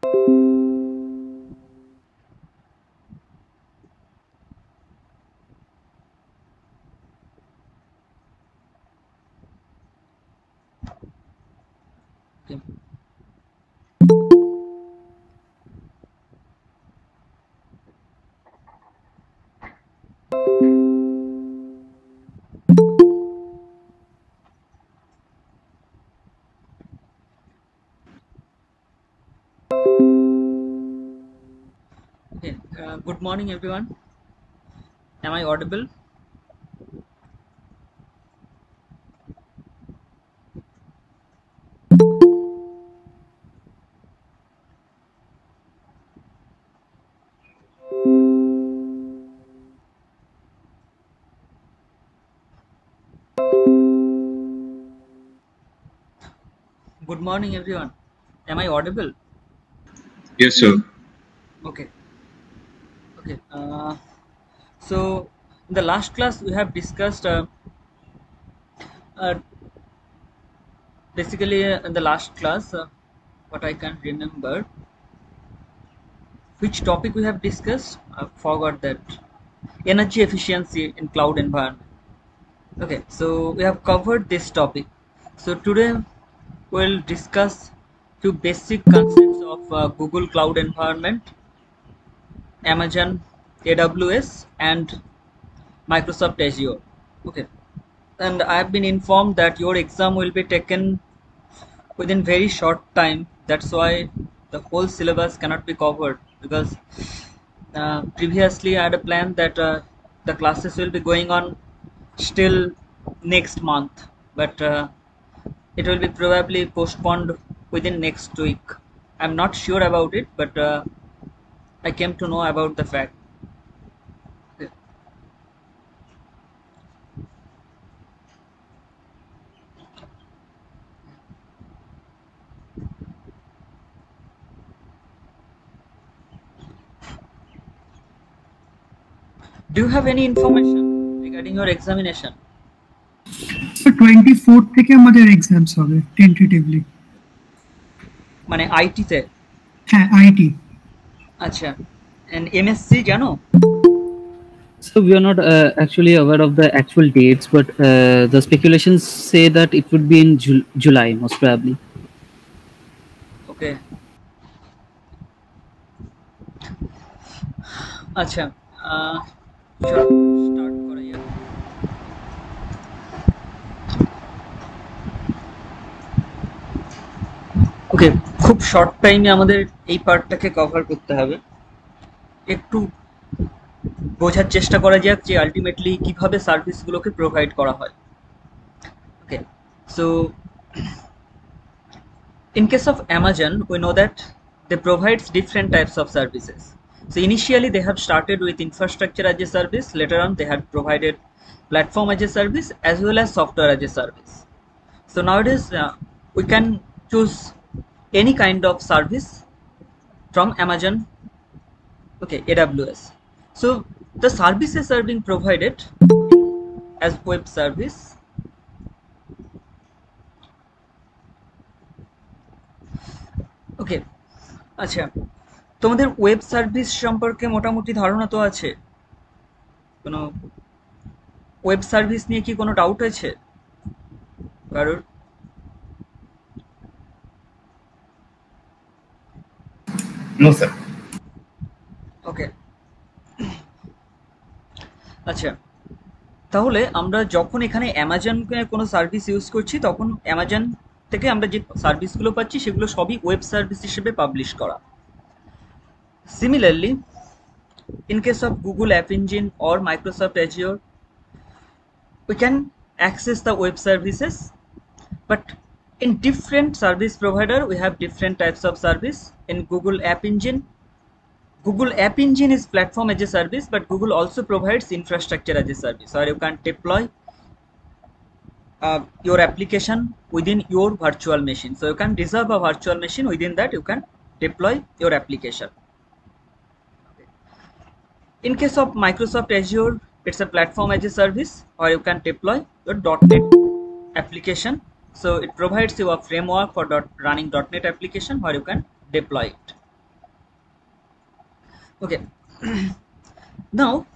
Okay. Okay. Good morning, everyone. Am I audible? Good morning, everyone. Am I audible? Yes, sir. Okay. Okay. So, in the last class, we have discussed uh, basically in the last class, what I can remember, which topic we have discussed. I forgot that. Energy efficiency in cloud environment. Okay. So, we have covered this topic. So, today we'll discuss few basic concepts of Google Cloud Environment, Amazon AWS, and Microsoft Azure. Okay, and I have been informed that your exam will be taken within very short time. That's why the whole syllabus cannot be covered, because previously I had a plan that the classes will be going on still next month, but it will be probably postponed within next week. I'm not sure about it, but I came to know about the fact. Do you have any information regarding your examination? So 24th থেকে আমাদের exams হবে tentatively. মানে IT তে? হ্যাঁ, IT. আচ্ছা, and MSc জানো? So we are not actually aware of the actual dates, but the speculations say that it would be in July, most probably. Okay. আচ্ছা, চলো স্টার্ট করা যাক। ওকে, খুব শর্ট টাইমে আমাদের এই পার্টটাকে কভার করতে হবে। একটু বোঝার চেষ্টা করা যাক যে আলটিমেটলি কিভাবে সার্ভিসগুলোকে প্রোভাইড করা হয়। ওকে, so in case of Amazon, we know that they provides different types of services. So initially they have started with infrastructure as a service. Later on they had provided platform as a service as well as software as a service. So nowadays we can choose any kind of service from Amazon, okay, AWS. So the services are being provided as web service. ওকে, আচ্ছা, তোমাদের web service সম্পর্কে মোটামুটি ধারণা তো আছে? কোনো web service নিয়ে কি কোনো ডাউট আছে কারোর? No, sir. ওকে, আচ্ছা, তাহলে আমরা যখন এখানে অ্যামাজনে কোনো সার্ভিস ইউজ করছি, তখন অ্যামাজন থেকে আমরা যে সার্ভিসগুলো পাচ্ছি সেগুলো সবই ওয়েব সার্ভিস হিসেবে পাবলিশ করা। Similarly, in case of Google App Engine or Microsoft Azure, we can access the web services, but in different service provider we have different types of service. In Google App Engine is platform as a service, but Google also provides infrastructure as a service, or you can deploy your application within your virtual machine. So you can reserve a virtual machine, within that you can deploy your application. In case of Microsoft Azure, it's a platform as a service, or you can deploy your .NET application. So it provides you a framework for running .NET application where you can deploy it. Okay. Now,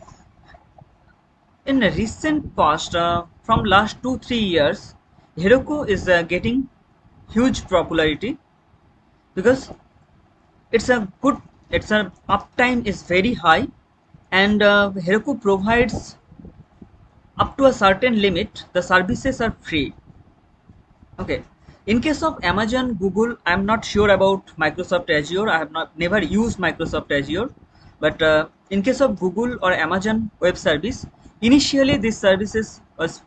in a recent past, from last 2-3 years, Heroku is getting huge popularity because it's a good, it's a uptime is very high, and Heroku provides up to a certain limit. The services are free. Okay. In case of Amazon, Google, I'm not sure about Microsoft Azure. I have not never used Microsoft Azure, but in case of Google or Amazon Web Service, initially this services was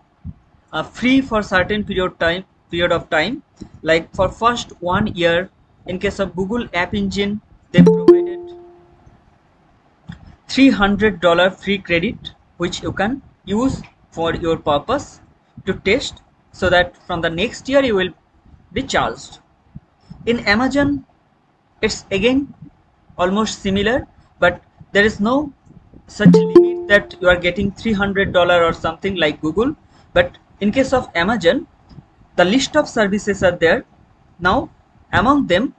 free for certain period of time, like for first 1 year. In case of Google App Engine, they provided $300 free credit, which you can use for your purpose to test, so that from the next year you will be charged. In Amazon, it's again almost similar, but there is no such limit that you are getting $300 or something like Google. But in case of Amazon, the list of services are there. Now, among them,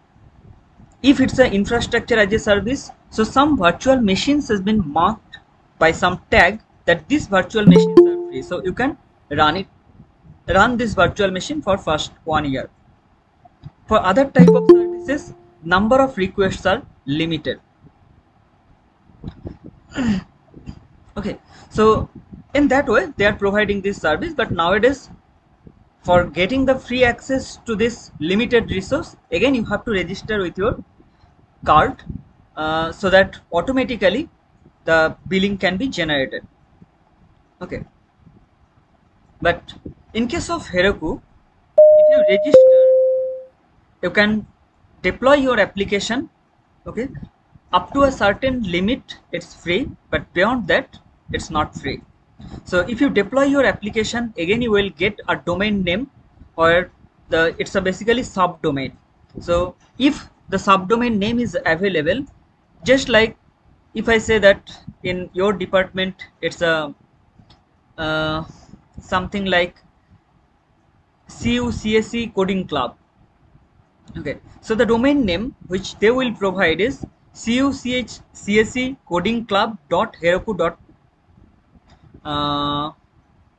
if it's an infrastructure as a service, so some virtual machines has been marked by some tag that these virtual machines are free, so you can run this virtual machine for first 1 year. For other type of services, number of requests are limited. Okay, so in that way they are providing this service, but nowadays for getting the free access to this limited resource, again you have to register with your card, so that automatically the billing can be generated. Okay, but in case of Heroku, if you register, you can deploy your application. Okay, up to a certain limit it's free, but beyond that it's not free. So if you deploy your application, again you will get a domain name, or it's a basically subdomain. So if the subdomain name is available, just like if I say that in your department it's a something like CUCSE coding club. Okay, so the domain name which they will provide is CUCSE coding club.heroku.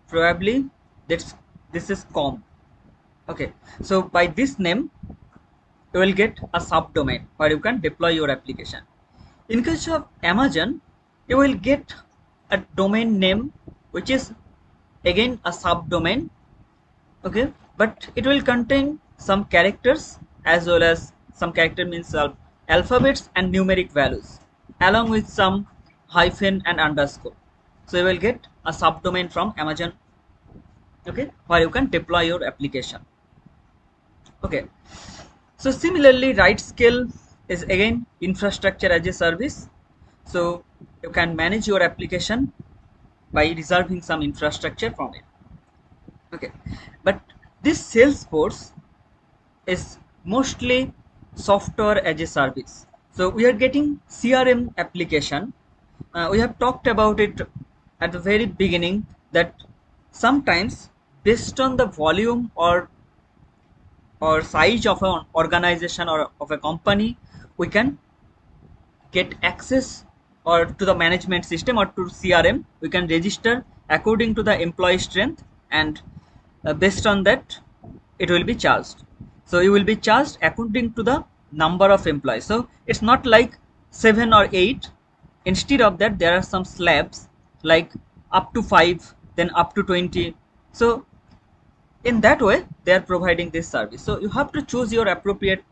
Probably this is com. Okay, so by this name you will get a subdomain where you can deploy your application. In case of Amazon, you will get a domain name which is again a subdomain. Okay, but it will contain some characters, as well as some character means alphabets and numeric values, along with some hyphen and underscore. So you will get a subdomain from Amazon, okay, where you can deploy your application. Okay, so similarly, RightScale is again infrastructure as a service. So you can manage your application by reserving some infrastructure from it. Okay, but this Salesforce is mostly software as a service. So we are getting CRM application. We have talked about it at the very beginning, that sometimes based on the volume or size of an organization or of a company, we can get access or to the management system or to CRM. We can register according to the employee strength, and based on that it will be charged. So you will be charged according to the number of employees. So it's not like 7 or 8. Instead of that, there are some slabs like up to 5, then up to 20. So in that way they are providing this service. So you have to choose your appropriate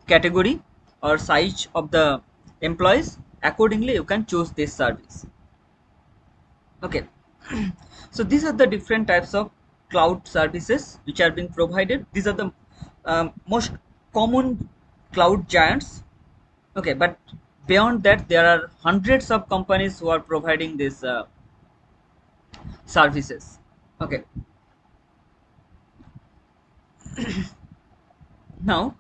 category or size of the employees. Accordingly you can choose this service. Okay, so these are the different types of cloud services which are being provided. These are the most common cloud giants. Okay, but beyond that there are hundreds of companies who are providing these services. Okay, now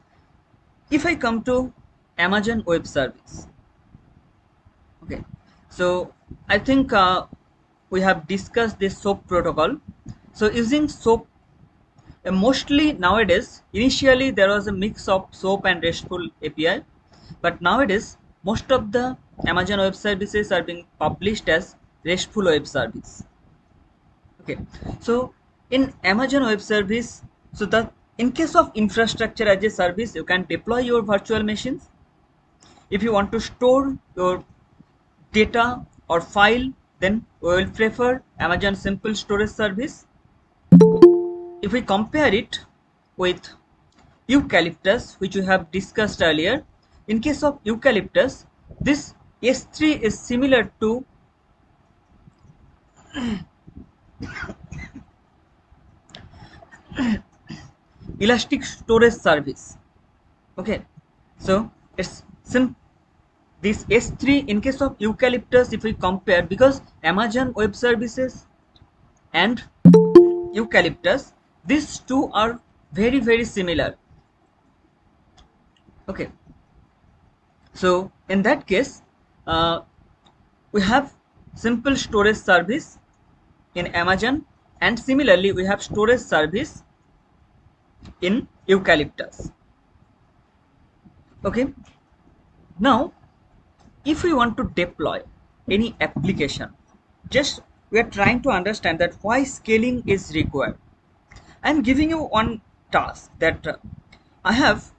if I come to Amazon Web Service, okay, so I think we have discussed this SOAP protocol. So using SOAP, mostly nowadays, initially there was a mix of SOAP and RESTful API, but nowadays most of the Amazon Web Services are being published as RESTful Web Service. Okay, so in Amazon Web Service, so that in case of infrastructure as a service, you can deploy your virtual machines. If you want to store your data or file, then we will prefer Amazon Simple Storage Service. If we compare it with Eucalyptus, which we have discussed earlier, in case of Eucalyptus, this S3 is similar to Elastic Storage Service. Okay, so it's this S3 in case of Eucalyptus, if we compare, because Amazon Web Services and Eucalyptus, these two are very similar. Okay, so in that case, we have simple storage service in Amazon, and similarly we have storage service in Eucalyptus. Okay, now if we want to deploy any application, just we are trying to understand that why scaling is required. I am giving you one task that I have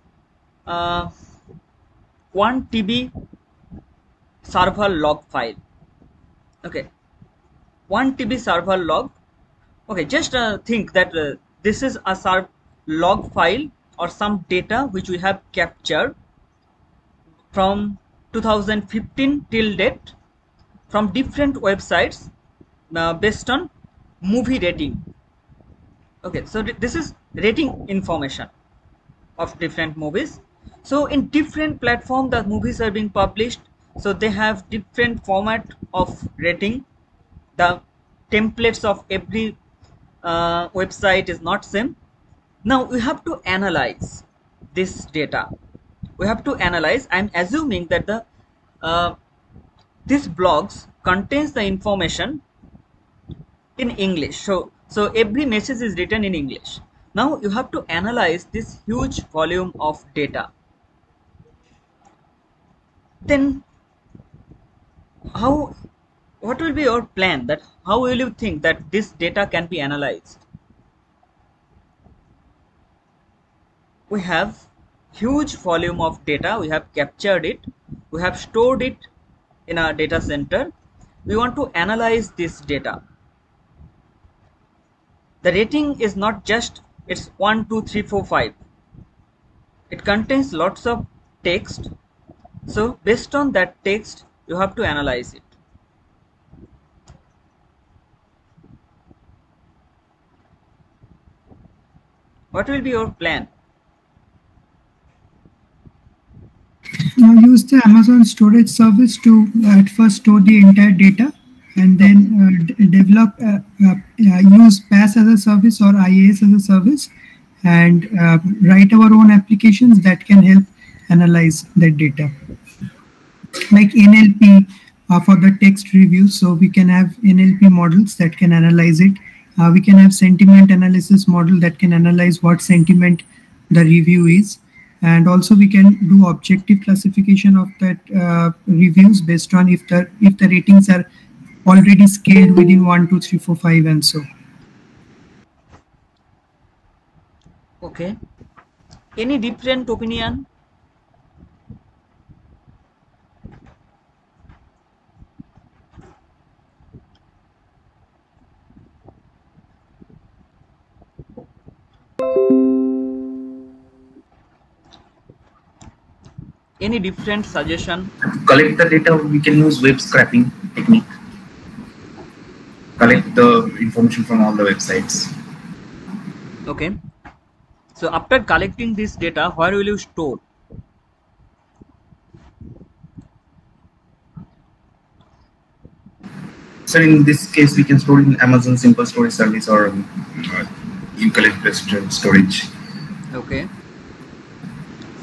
1 TB server log file. Okay, 1 TB server log. Okay, just think that this is a log file or some data which we have captured from 2015 till date from different websites based on movie rating. Okay, so this is rating information of different movies. So in different platforms the movies are being published, so they have different format of rating. The templates of every website is not same. Now we have to analyze this data. We have to analyze. I'm assuming that the this blogs contains the information in English. So every message is written in English. Now you have to analyze this huge volume of data. Then what will be your plan? That how will you think that this data can be analyzed? We have huge volume of data, we have captured it, we have stored it in our data center. We want to analyze this data. The rating is not just it's 1, 2, 3, 4, 5. It contains lots of text. So based on that text, you have to analyze it. What will be your plan? Now use the Amazon storage service to at first store the entire data, and then develop use PaaS as a service or IaaS as a service, and write our own applications that can help analyze that data, like NLP for the text reviews. So we can have NLP models that can analyze it. We can have sentiment analysis model that can analyze what sentiment the review is. And also we can do objective classification of that reviews based on if the ratings are already scaled within 1, 2, 3, 4, 5 and so. Okay. Any different opinion? Any different suggestion? To collect the data, we can use web scraping technique. Collect the information from all the websites. Okay. So after collecting this data, where will you store? So in this case, we can store it in Amazon Simple Storage Service or Eucalyptus storage. Okay.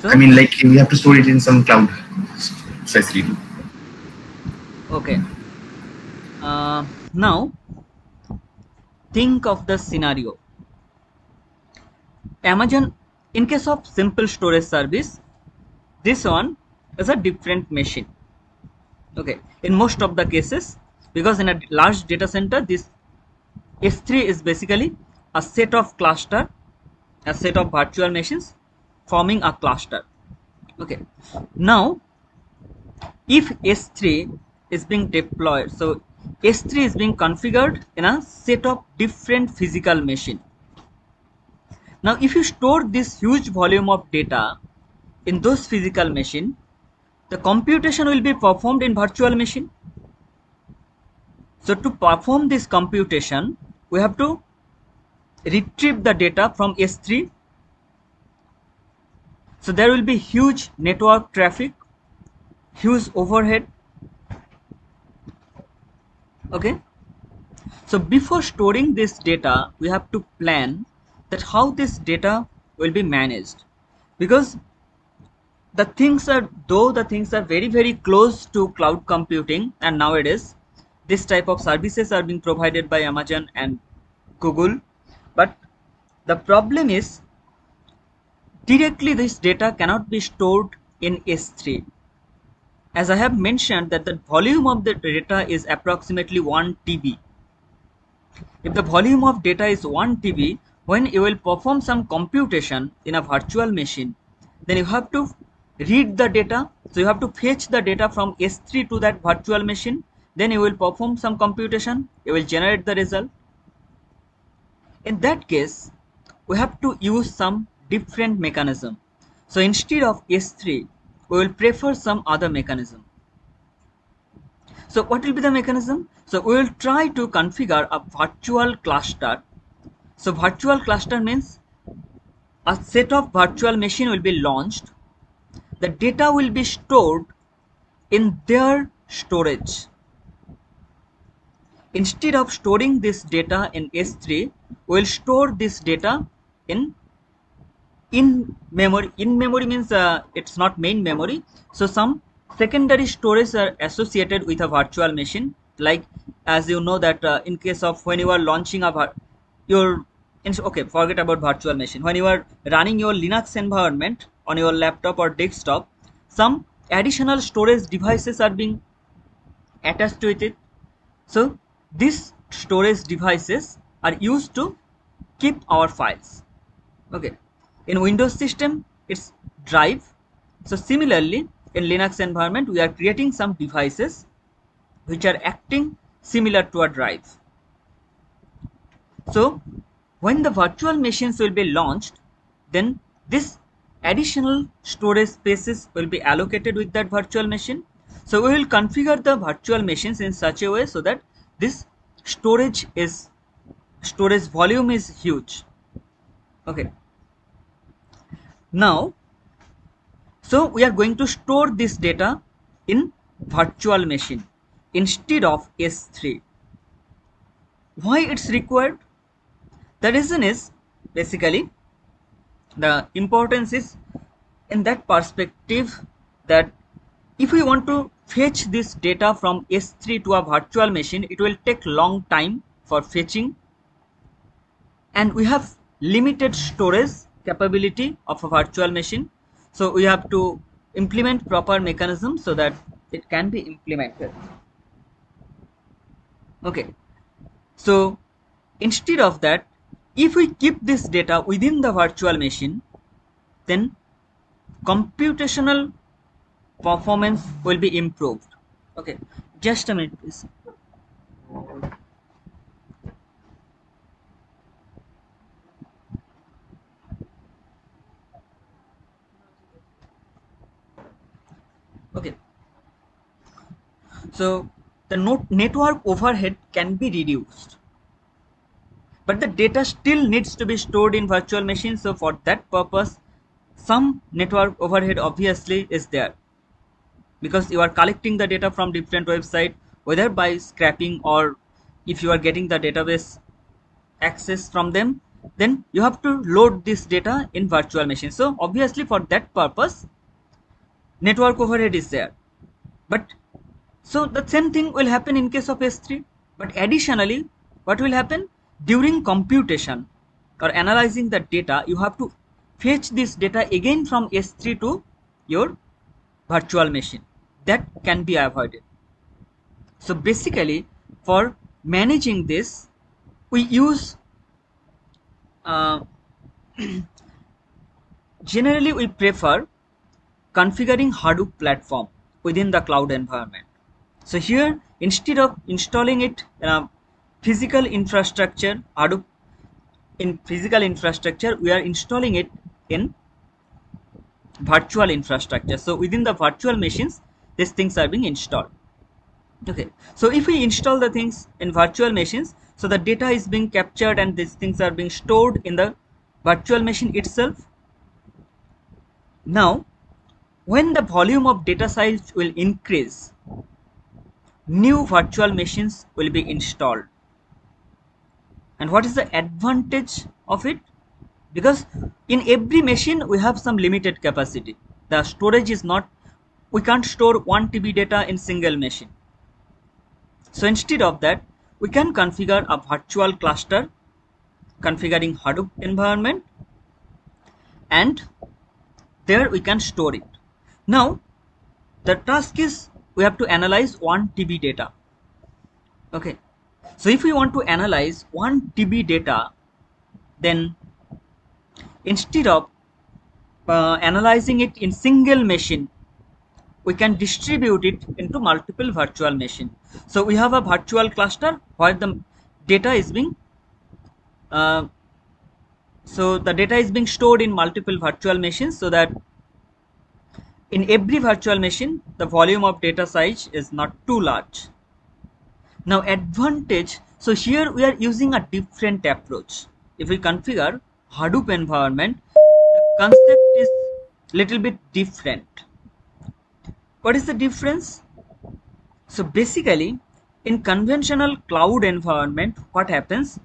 So, I mean, like we have to store it in some cloud facility. okay. Now, think of the scenario. Amazon, in case of simple storage service, this one as a different machine. Okay, in most of the cases, because in a large data center, this S3 is basically a set of cluster, a set of virtual machines forming a cluster. Okay, now if S3 is being deployed, so S3 is being configured in a set of different physical machine. Now if you store this huge volume of data in those physical machine, the computation will be performed in virtual machine. So to perform this computation, we have to retrieve the data from S3. So there will be huge network traffic, huge overhead. Okay, so before storing this data, we have to plan that how this data will be managed, because the things are very close to cloud computing, and nowadays this type of services are being provided by Amazon and Google. But the problem is directly this data cannot be stored in S3. As I have mentioned that the volume of the data is approximately 1 TB. If the volume of data is 1 TB, when you will perform some computation in a virtual machine, then you have to read the data. So you have to fetch the data from S3 to that virtual machine. Then you will perform some computation. You will generate the result. In that case, we have to use some different mechanism. So instead of S3, we will prefer some other mechanism. So what will be the mechanism? So we will try to configure a virtual cluster. So virtual cluster means a set of virtual machine will be launched. The data will be stored in their storage. Instead of storing this data in S3, we will store this data in memory. In memory means it's not main memory. So some secondary storage are associated with a virtual machine. Like as you know that in case of when you are launching forget about virtual machine. When you are running your Linux environment on your laptop or desktop, some additional storage devices are being attached to it. So these storage devices are used to keep our files. Okay. In Windows system, it's drive. So similarly, in Linux environment, we are creating some devices which are acting similar to a drive. So when the virtual machines will be launched, then this additional storage spaces will be allocated with that virtual machine. So we will configure the virtual machines in such a way so that this storage volume is huge. Okay. Now, so we are going to store this data in virtual machine instead of S3. Why it's required? The reason is basically the importance is in that perspective that if we want to fetch this data from S3 to a virtual machine, it will take long time for fetching, and we have limited storage capability of a virtual machine. So we have to implement proper mechanism so that it can be implemented. Okay, so instead of that, if we keep this data within the virtual machine, then computational performance will be improved. Okay, just a minute please. Okay, so the network overhead can be reduced, but the data still needs to be stored in virtual machines. So for that purpose, some network overhead obviously is there, because you are collecting the data from different websites, whether by scraping or if you are getting the database access from them, then you have to load this data in virtual machine. So obviously for that purpose, network overhead is there. But so the same thing will happen in case of S3. But additionally, what will happen during computation or analyzing the data, you have to fetch this data again from S3 to your virtual machine. That can be avoided. So basically, for managing this, we use generally we prefer configuring Hadoop platform within the cloud environment. So here, instead of installing it in a physical infrastructure, Hadoop in physical infrastructure, we are installing it in virtual infrastructure. So within the virtual machines, these things are being installed. Okay, so if we install the things in virtual machines, so the data is being captured and these things are being stored in the virtual machine itself. Now, when the volume of data size will increase, new virtual machines will be installed. And what is the advantage of it? Because in every machine we have some limited capacity. The storage is not, we can't store 1 TB data in single machine. So instead of that, we can configure a virtual cluster configuring Hadoop environment, and there we can store it. Now the task is we have to analyze 1 TB data. Okay, so if we want to analyze 1 TB data, then instead of analyzing it in single machine, we can distribute it into multiple virtual machines. So we have a virtual cluster where the data is being stored in multiple virtual machines, so that in every virtual machine the volume of data size is not too large. Now advantage, so here we are using a different approach. If we configure Hadoop environment, the concept is little bit different. What is the difference? So basically, in conventional cloud environment, what happens,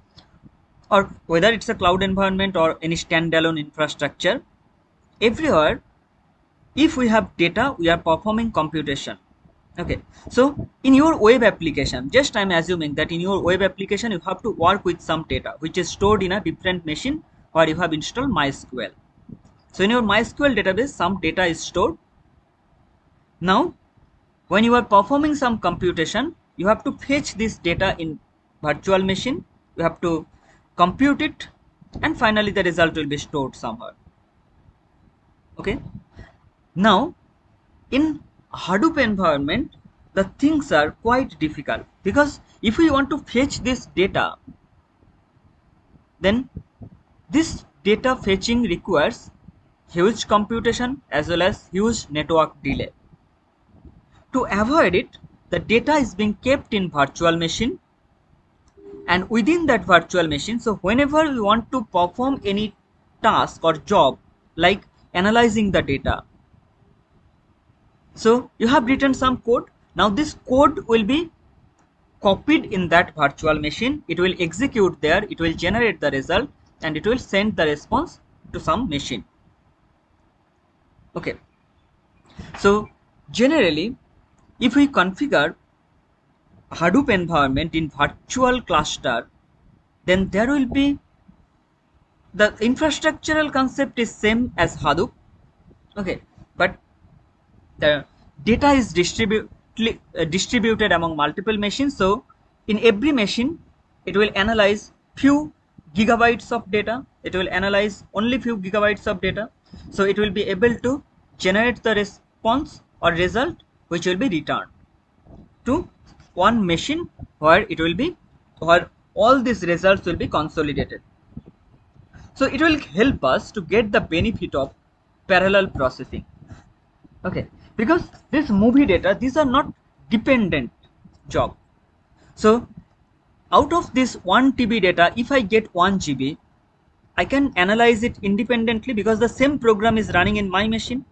or whether it's a cloud environment or any standalone infrastructure, everywhere, if we have data, we are performing computation. Okay, so in your web application, just I'm assuming that in your web application you have to work with some data which is stored in a different machine where you have installed MySQL. So in your MySQL database, some data is stored. Now when you are performing some computation, you have to fetch this data in virtual machine, you have to compute it, and finally the result will be stored somewhere. Okay, now in Hadoop environment the things are quite difficult, because if we want to fetch this data, then this data fetching requires huge computation as well as huge network delay. To avoid it, the data is being kept in virtual machine, and within that virtual machine, so whenever we want to perform any task or job like analyzing the data, so you have written some code. Now this code will be copied in that virtual machine, it will execute there, it will generate the result, and it will send the response to some machine. Okay, so generally if we configure Hadoop environment in virtual cluster, then there will be, the infrastructural concept is same as Hadoop. Okay, but the data is distributed among multiple machines. So in every machine it will analyze few gigabytes of data, it will analyze only few gigabytes of data, so it will be able to generate the response or result which will be returned to one machine where it will be, where all these results will be consolidated. So it will help us to get the benefit of parallel processing. Okay, because this movie data, these are not dependent job. So out of this 1 TB data, if I get 1 GB, I can analyze it independently, because the same program is running in my machine.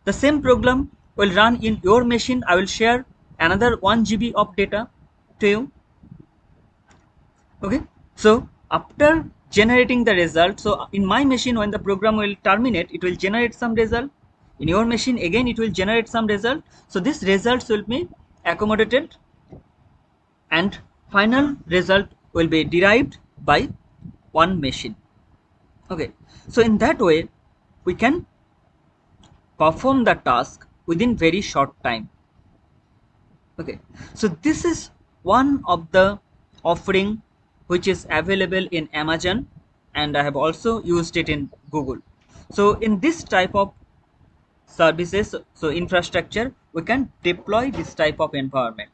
The same program will run in your machine. I will share another 1 GB of data to you. Okay, so after generating the result, so in my machine when the program will terminate, it will generate some result. In your machine again it will generate some result. So these results will be accommodated and final result will be derived by one machine. Okay, so in that way we can perform the task within very short time. Okay, so this is one of the offering which is available in Amazon, and I have also used it in Google. So in this type of services, so infrastructure, we can deploy this type of environment.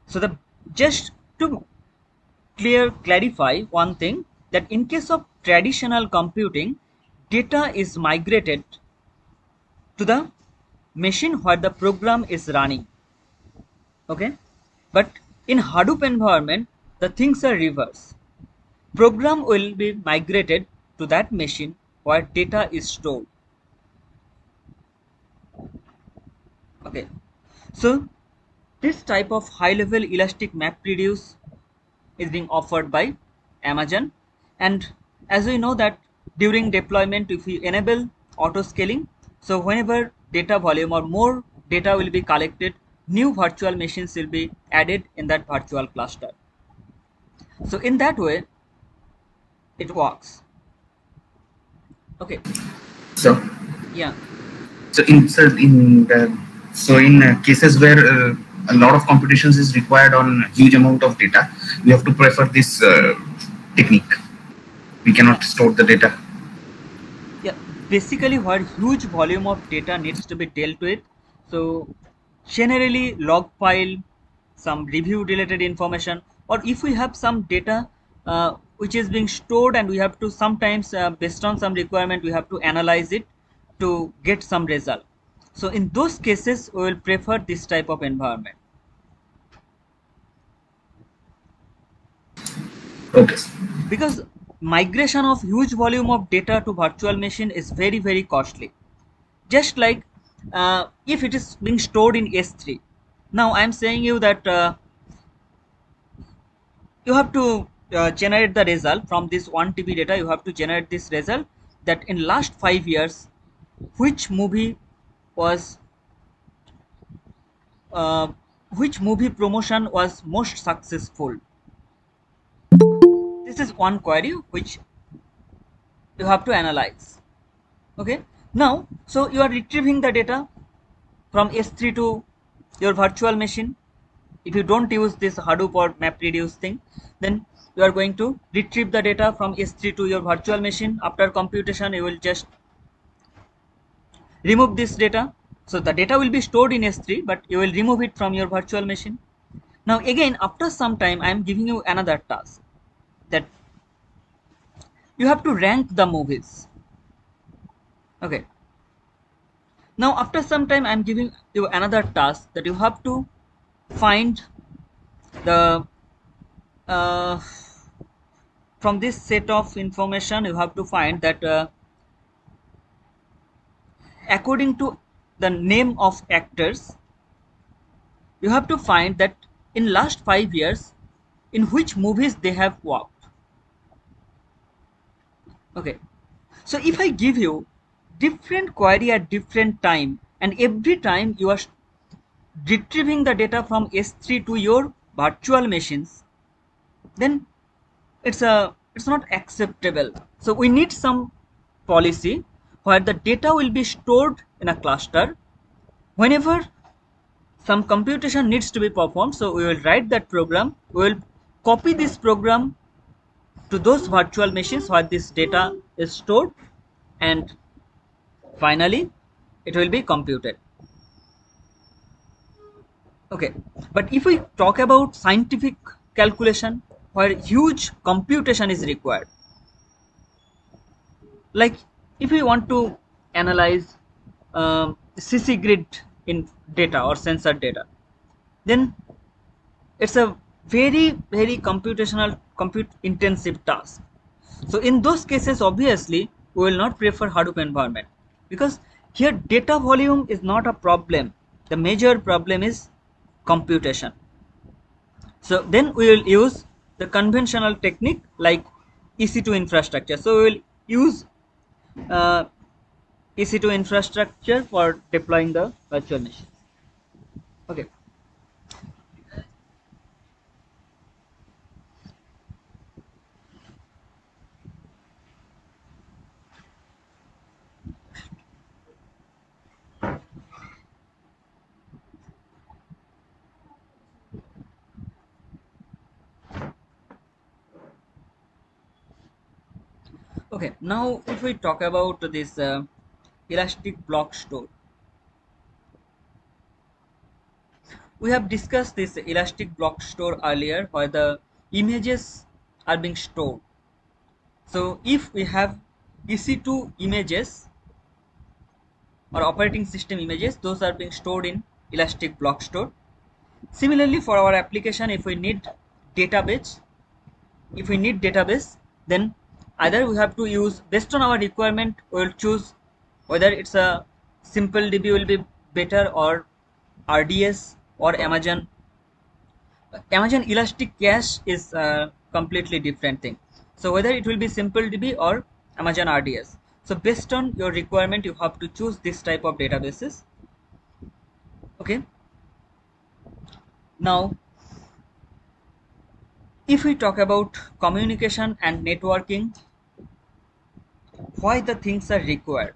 So the just to clarify one thing, that in case of traditional computing, data is migrated to the machine where the program is running. Okay, but in Hadoop environment, the things are reverse. Program will be migrated to that machine where data is stored. Okay, so this type of high-level elastic MapReduce is being offered by Amazon, and as we know that during deployment, if we enable auto scaling, so whenever data volume or more data will be collected, new virtual machines will be added in that virtual cluster. So in that way it works. Okay, So, yeah, in cases where a lot of computations is required on huge amount of data, we have to prefer this technique. We cannot store the data. yeah, basically where huge volume of data needs to be dealt with, so generally log file, some review related information, or if we have some data which is being stored and we have to sometimes based on some requirement we have to analyze it to get some result. So in those cases we will prefer this type of environment. Okay. Because migration of huge volume of data to virtual machine is very costly. Just like if it is being stored in S3. Now I am saying you that you have to generate the result from this 1 TB data. You have to generate this result that in last 5 years which movie was uh, which movie promotion was most successful. This is one query which you have to analyze. Okay, now so you are retrieving the data from S3 to your virtual machine. If you don't use this Hadoop or MapReduce thing, then you are going to retrieve the data from S3 to your virtual machine. After computation, you will just remove this data. So the data will be stored in S3, but you will remove it from your virtual machine. Now again, after some time, I am giving you another task that you have to rank the movies. Okay. Now after some time, I am giving you another task that you have to find the uh, from this set of information you have to find that according to the name of actors, you have to find that in last 5 years in which movies they have worked. Okay, so if I give you different query at different time and every time you are retrieving the data from S3 to your virtual machines, then it's not acceptable. So we need some policy where the data will be stored in a cluster. Whenever some computation needs to be performed, so we will write that program, we will copy this program to those virtual machines where this data is stored, and finally it will be computed. Okay, but if we talk about scientific calculation where huge computation is required, like if we want to analyze CC grid in data or sensor data, then it's a very computational compute intensive task. So in those cases obviously we will not prefer Hadoop environment, because here data volume is not a problem, the major problem is computation. So then we will use the conventional technique like EC2 infrastructure. So we will use uh, EC2 infrastructure for deploying the virtual machines. Okay. Okay, now if we talk about this elastic block store, we have discussed this elastic block store earlier where the images are being stored. So if we have EC2 images or operating system images, those are being stored in elastic block store. Similarly, for our application, if we need database, then either we have to use, based on our requirement, we will choose whether it's a simple DB will be better, or RDS, or Amazon. Amazon Elastic Cache is a completely different thing. So whether it will be simple DB or Amazon RDS. So based on your requirement, you have to choose this type of databases. Okay. Now, if we talk about communication and networking, why the things are required?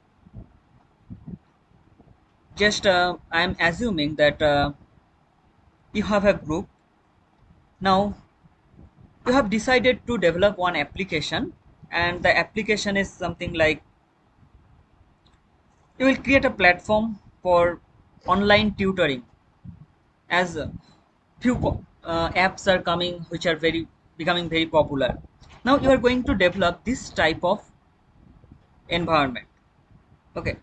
Just I am assuming that you have a group. Now you have decided to develop one application, and the application is something like, you will create a platform for online tutoring, as few apps are coming which are becoming very popular. Now you are going to develop this type of environment. Okay,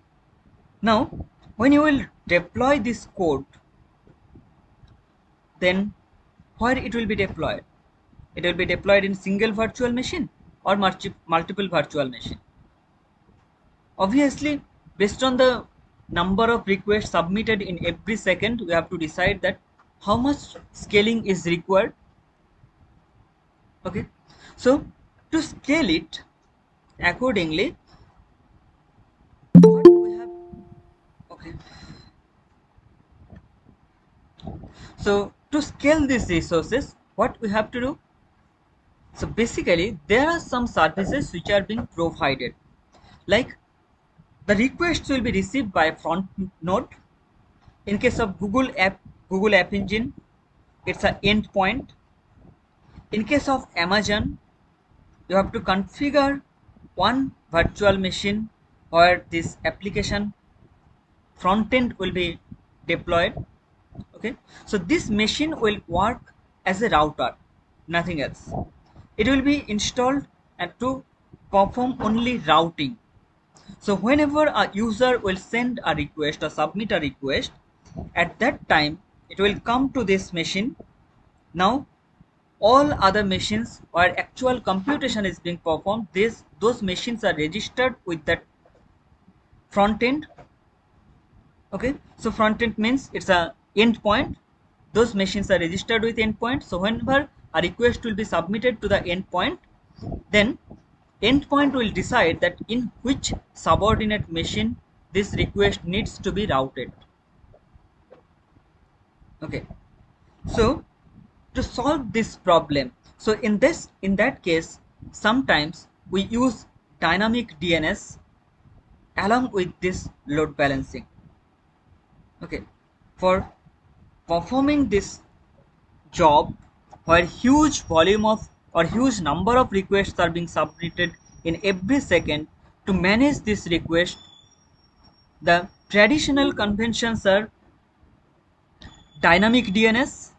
now when you will deploy this code, then where it will be deployed? It will be deployed in single virtual machine or multiple virtual machine. Obviously, based on the number of requests submitted in every second, we have to decide that how much scaling is required. Okay, so to scale it accordingly, what we have, okay, so to scale these resources, what we have to do? So basically, there are some services which are being provided, like the requests will be received by front node. In case of Google App Engine, it's an endpoint. In case of Amazon, you have to configure one virtual machine where this application front end will be deployed. Okay, so this machine will work as a router, nothing else. It will be installed and to perform only routing. So whenever a user will send a request or submit a request, at that time it will come to this machine. Now all other machines where actual computation is being performed, those machines are registered with that front end. Okay, so front end means it's a endpoint. Those machines are registered with endpoint. So whenever a request will be submitted to the endpoint, then endpoint will decide that in which subordinate machine this request needs to be routed. Okay, so to solve this problem, so in that case, sometimes we use dynamic DNS along with this load balancing. Okay, for performing this job where huge volume of or huge number of requests are being submitted in every second, to manage this request, the traditional conventions are dynamic DNS,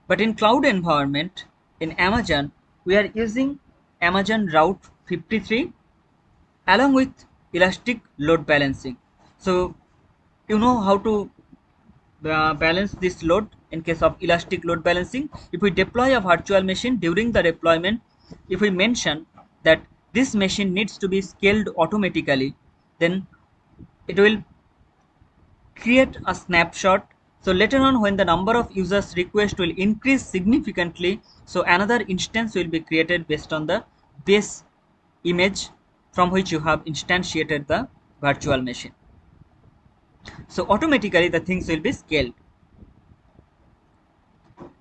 but in cloud environment in Amazon, we are using Amazon Route 53 along with elastic load balancing. So you know how to balance this load. In case of elastic load balancing, if we deploy a virtual machine, during the deployment, if we mention that this machine needs to be scaled automatically, then it will create a snapshot. So later on, when the number of users request will increase significantly, so another instance will be created based on the base image from which you have instantiated the virtual machine. So automatically the things will be scaled.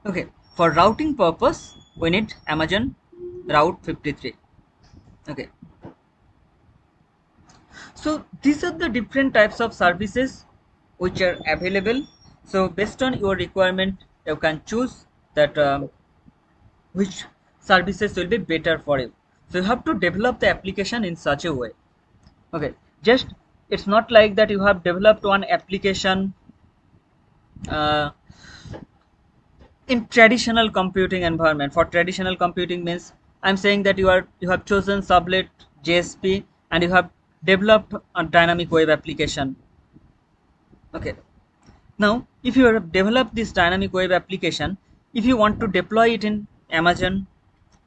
Okay, for routing purpose, we need Amazon Route 53. Okay, so these are the different types of services which are available. So based on your requirement, you can choose that which services will be better for you. So you have to develop the application in such a way. Okay, just it's not like that you have developed one application in traditional computing environment. For traditional computing means I'm saying that you have chosen Sublet JSP and you have developed a dynamic web application. Okay, now if you have developed this dynamic web application, if you want to deploy it in Amazon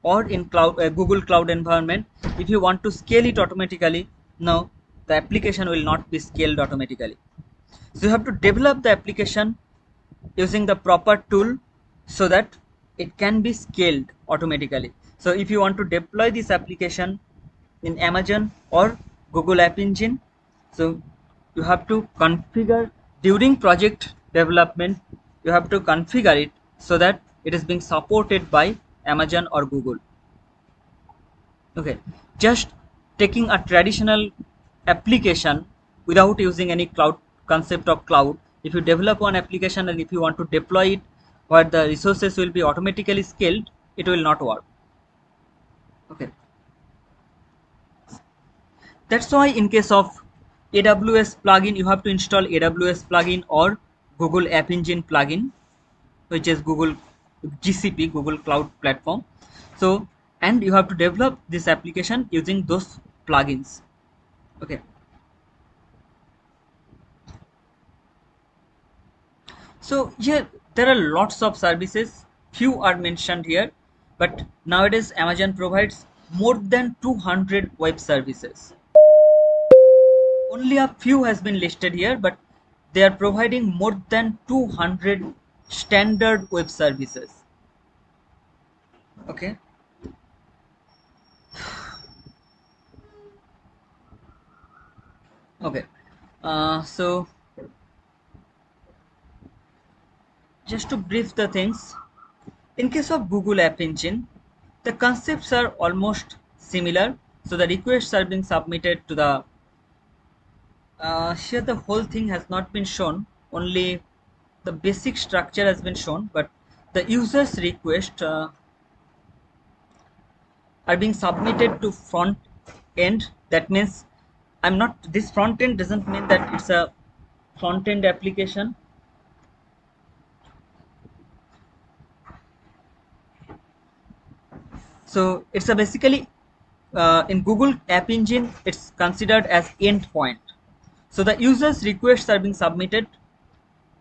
or in Google Cloud environment, if you want to scale it automatically, no, the application will not be scaled automatically. So you have to develop the application using the proper tool so that it can be scaled automatically. So if you want to deploy this application in Amazon or Google App Engine, so you have to configure during project development, you have to configure it so that it is being supported by Amazon or Google. Okay, just taking a traditional application without using any cloud concept of cloud, if you develop one application and if you want to deploy it where the resources will be automatically scaled, it will not work. Okay, that's why in case of AWS plugin, you have to install AWS plugin or Google App Engine plugin, which is Google GCP, Google Cloud Platform. So, and you have to develop this application using those plugins. Okay. So here there are lots of services, few are mentioned here, but nowadays Amazon provides more than 200 web services. Only a few has been listed here, but they are providing more than 200 standard web services. Okay. Okay. So just to brief the things, in case of Google App Engine, the concepts are almost similar. So the requests are being submitted to the here the whole thing has not been shown, only the basic structure has been shown, but the user's request are being submitted to front end. That means this front end doesn't mean that it's a front end application. So it's a basically in Google App Engine, it's considered as endpoint. So the user's requests are being submitted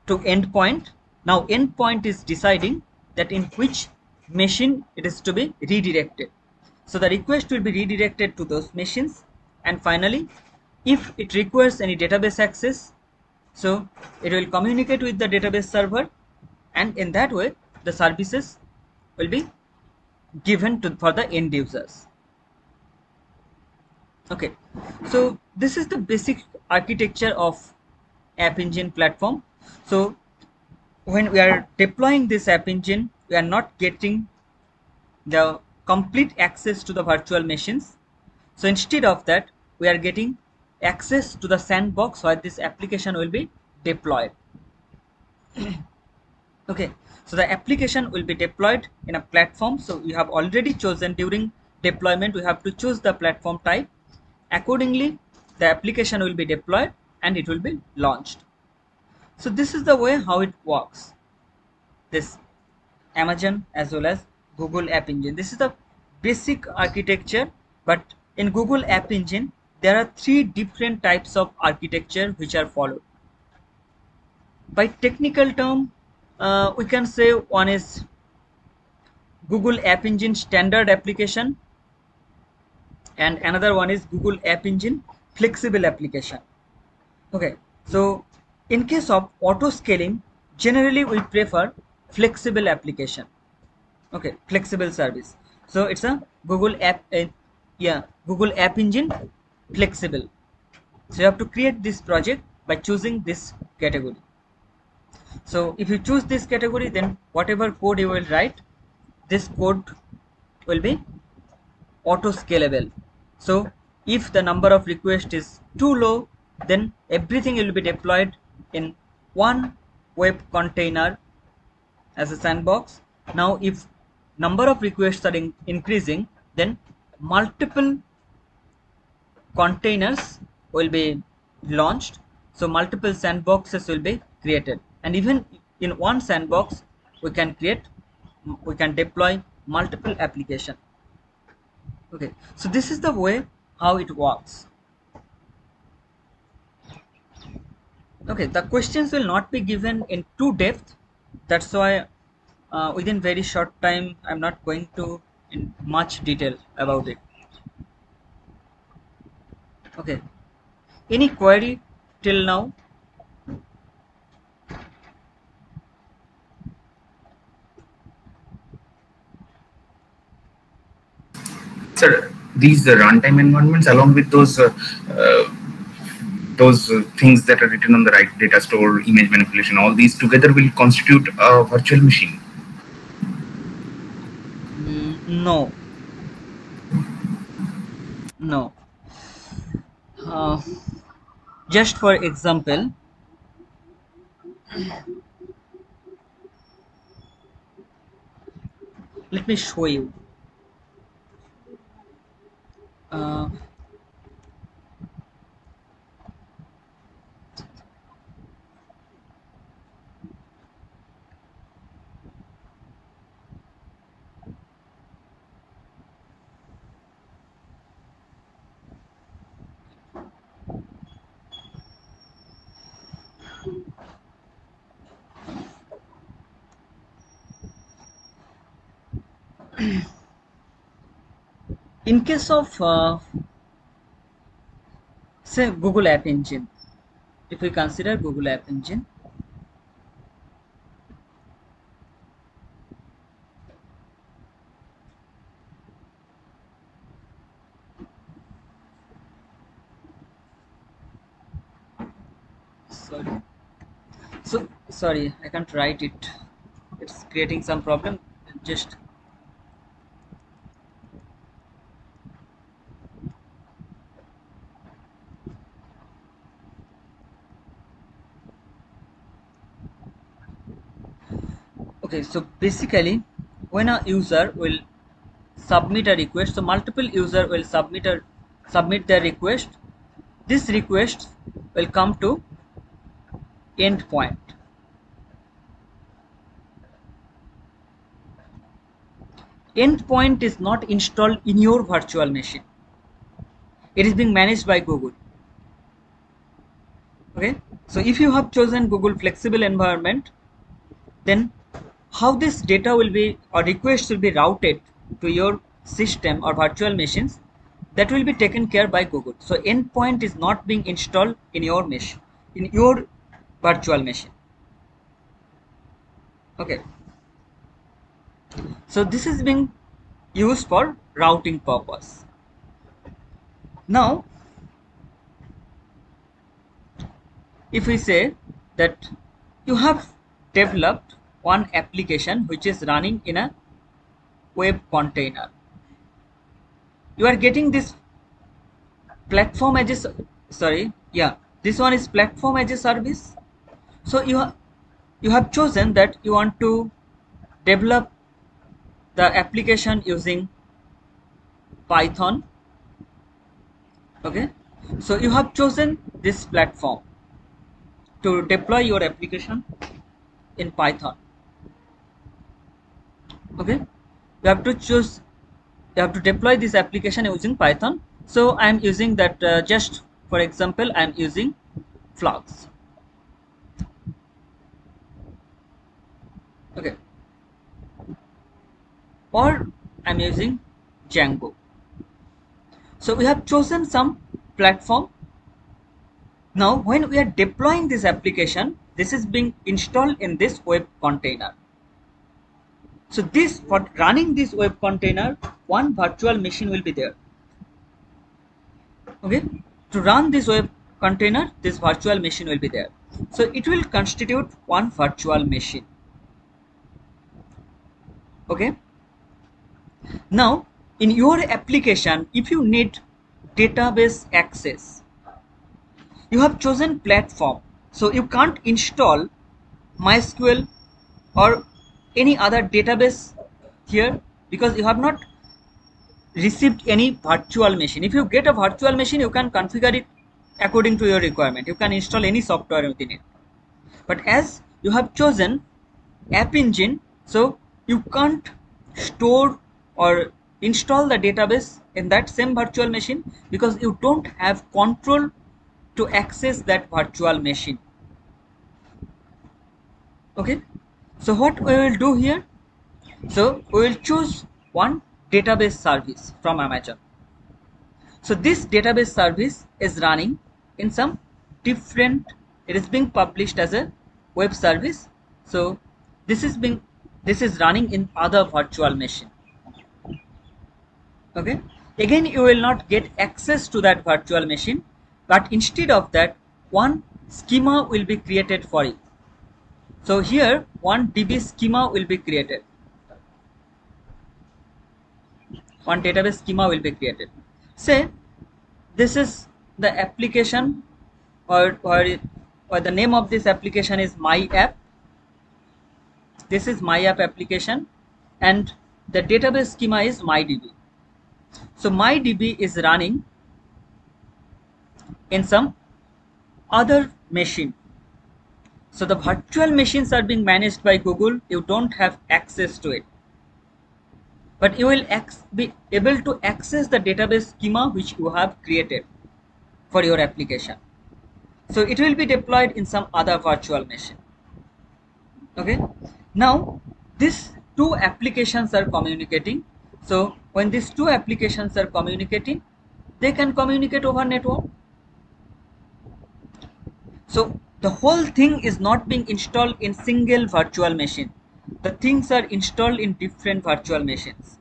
to endpoint. Now endpoint is deciding that in which machine it is to be redirected. So the request will be redirected to those machines, and finally if it requires any database access, so it will communicate with the database server, and in that way the services will be given for the end users. Okay, so this is the basic architecture of App Engine platform. So when we are deploying this App Engine, we are not getting the complete access to the virtual machines. So instead of that, we are getting access to the sandbox where this application will be deployed. Okay, so the application will be deployed in a platform. So we have already chosen during deployment, we have to choose the platform type. Accordingly, the application will be deployed and it will be launched. So this is the way how it works, this Amazon as well as Google App Engine. This is the basic architecture, but in Google App Engine there are 3 different types of architecture which are followed. By technical term, we can say one is Google App Engine standard application, and another one is Google App Engine flexible application. Okay, so in case of auto scaling, generally we prefer flexible application. Okay, flexible service. So it's a Google App Engine flexible. So you have to create this project by choosing this category. So if you choose this category, then whatever code you will write, this code will be auto scalable. So if the number of requests is too low, then everything will be deployed in one web container as a sandbox. Now if number of requests are increasing, then multiple containers will be launched, so multiple sandboxes will be created, and even in one sandbox we can deploy multiple application. Okay, so this is the way how it works. Okay, the questions will not be given in too depth, that's why within very short time I'm not going to in much detail about it. Okay, any query till now? Sir, these runtime environments, along with those things that are written on the right data store, image manipulation, all these together will constitute a virtual machine. No. Just for example, let me show you. In case of say Google App Engine, if we consider Google App Engine, sorry, I can't write it, it's creating some problem. Just okay, so basically when a user will submit a request, so multiple user will submit their request, this request will come to endpoint. Endpoint is not installed in your virtual machine, it is being managed by Google. Okay, so if you have chosen Google flexible environment, then how this data will be or requests will be routed to your system or virtual machines, that will be taken care by Google. So endpoint is not being installed in your machine, in your virtual machine. Okay, so this is being used for routing purpose. Now if we say that you have developed one application which is running in a web container, you are getting this platform as a this one is platform as a service. So you have chosen that you want to develop the application using Python. Okay, so you have chosen this platform to deploy your application in Python. Okay, you have to deploy this application using Python. So I am using that, just for example I am using Flux. Okay, or I am using Django. So we have chosen some platform. Now when we are deploying this application, this is being installed in this web container. So this, for running this web container, one virtual machine will be there. Okay, to run this web container, this virtual machine will be there. So it will constitute one virtual machine. Okay, now in your application, if you need database access, you have chosen platform, so you can't install MySQL or any other database here because you have not received any virtual machine. If you get a virtual machine, you can configure it according to your requirement. You can install any software within it. But as you have chosen App Engine, so you can't store or install the database in that same virtual machine because you don't have control to access that virtual machine. Okay, so what we will do here, so we will choose one database service from Amazon. So this database service is running in some different, it is being published as a web service. So this is running in other virtual machine. Okay, again you will not get access to that virtual machine, but instead of that, one schema will be created for it. So here one DB schema will be created. One database schema will be created. Say this is the application, or the name of this application is My App. This is My App application, and the database schema is MyDB. So MyDB is running in some other machine. So the virtual machines are being managed by Google. You don't have access to it, but you will be able to access the database schema which you have created for your application. So it will be deployed in some other virtual machine. Okay, now these two applications are communicating. So when these two applications are communicating, they can communicate over network. So the whole thing is not being installed in single virtual machine. The things are installed in different virtual machines.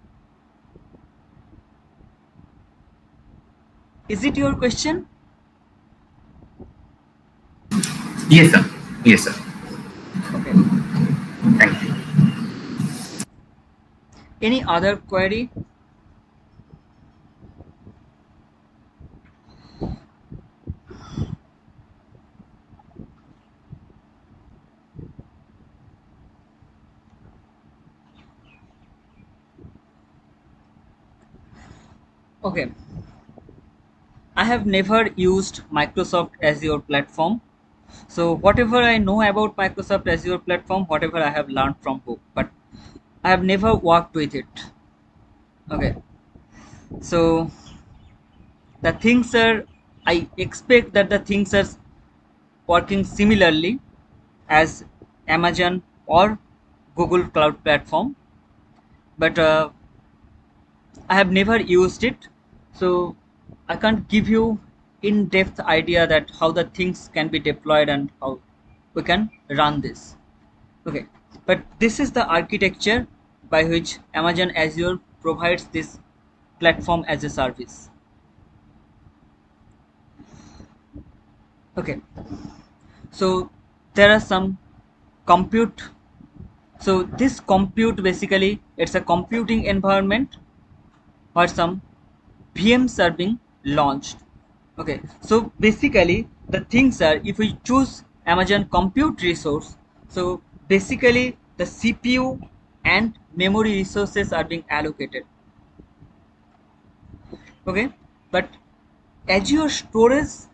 Is it your question? Yes, sir. Yes, sir. Okay. Thank you. Any other query? Okay. I have never used Microsoft Azure platform. So whatever I know about Microsoft Azure platform, whatever I have learned from book, but I have never worked with it. Okay. So the things are, I expect that the things are working similarly as Amazon or Google Cloud Platform, but I have never used it, so I can't give you in-depth idea that how the things can be deployed and how we can run this. Okay, but this is the architecture by which Amazon Azure provides this platform as a service. Okay, so there are some compute. So this compute, basically it's a computing environment where some VMs are being launched. Okay, so basically the things are, if we choose Amazon compute resource, so basically the CPU and memory resources are being allocated. Okay, but Azure storage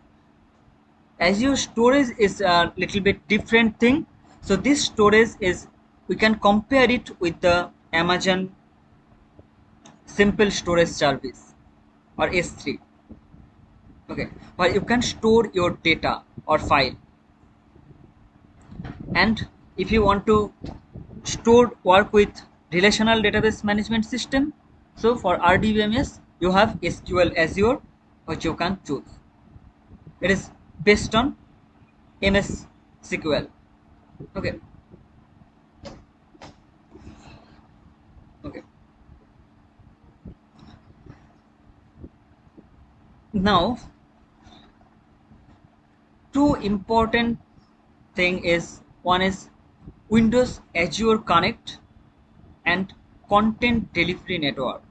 is a little bit different thing. So this storage is, we can compare it with the Amazon simple storage service or S3. Okay, where you can store your data or file, and if you want to work with relational database management system, so for RDBMS you have SQL Azure, which you can choose. It is based on MS SQL. Okay. Okay. Now, two important thing is, one is Windows Azure Connect and Content Delivery Network.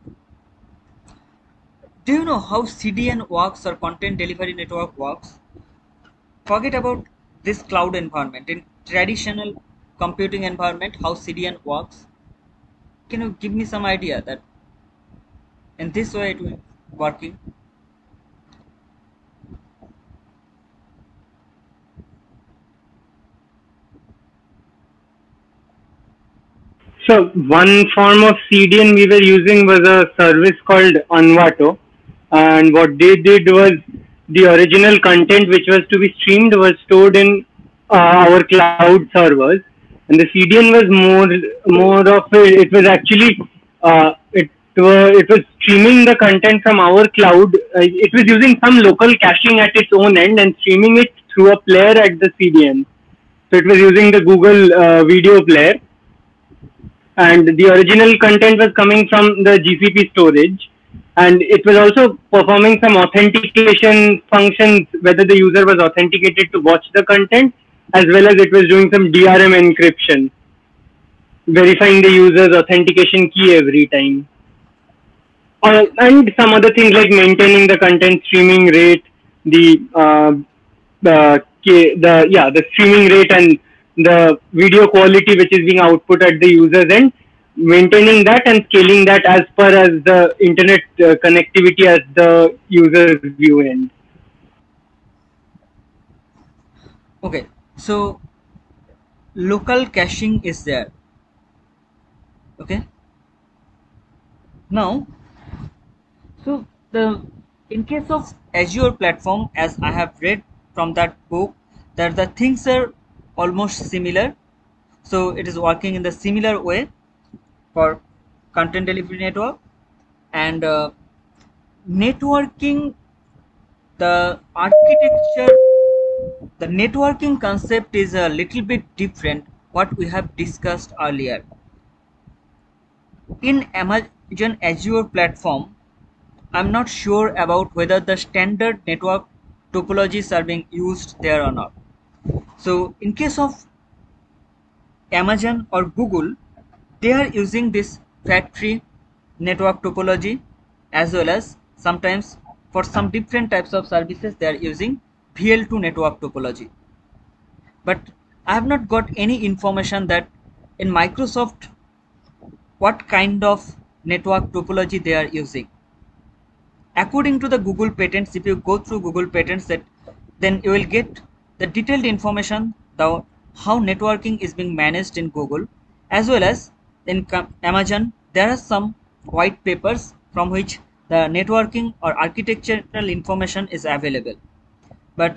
Do you know how CDN works or Content Delivery Network works? Forget about this cloud environment. In traditional computing environment, how CDN works? Can you give me some idea that In this way it will working. So one form of CDN we were using was a service called Envato, and what they did was the original content which was to be streamed was stored in our cloud servers, and the CDN was more of it was actually it was streaming the content from our cloud. It was using some local caching at its own end and streaming it through a player at the CDN. So it was using the Google video player, and the original content was coming from the GCP storage, and it was also performing some authentication functions, whether the user was authenticated to watch the content, as well as it was doing some DRM encryption, verifying the user's authentication key every time, and some other things like maintaining the content streaming rate, the streaming rate and the video quality which is being output at the user's end, maintaining that and scaling that as per as the internet connectivity at the user's view end. Okay, so local caching is there. Okay, now so the in case of Azure platform, as I have read from that book, that the things are almost similar. So it is working in the similar way for content delivery network, and networking, the architecture, the networking concept is a little bit different what we have discussed earlier. In Amazon Azure platform, I'm not sure about whether the standard network topologies are being used there or not. So in case of Amazon or Google, they are using this factory network topology, as well as sometimes for some different types of services they are using VL2 network topology. But I have not got any information that in Microsoft what kind of network topology they are using. According to the Google patents, if you go through Google patents, that then you will get the detailed information, the how networking is being managed in Google, as well as in Amazon. There are some white papers from which the networking or architectural information is available, but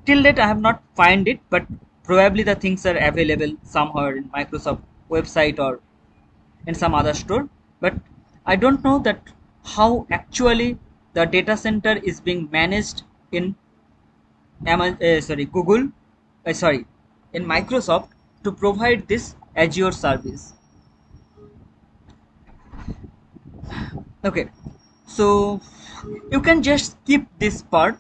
till date I have not find it, but probably the things are available somewhere in Microsoft website or in some other store. But I don't know that how actually the data center is being managed in Google, in Microsoft, to provide this Azure service. Okay, so you can just skip this part,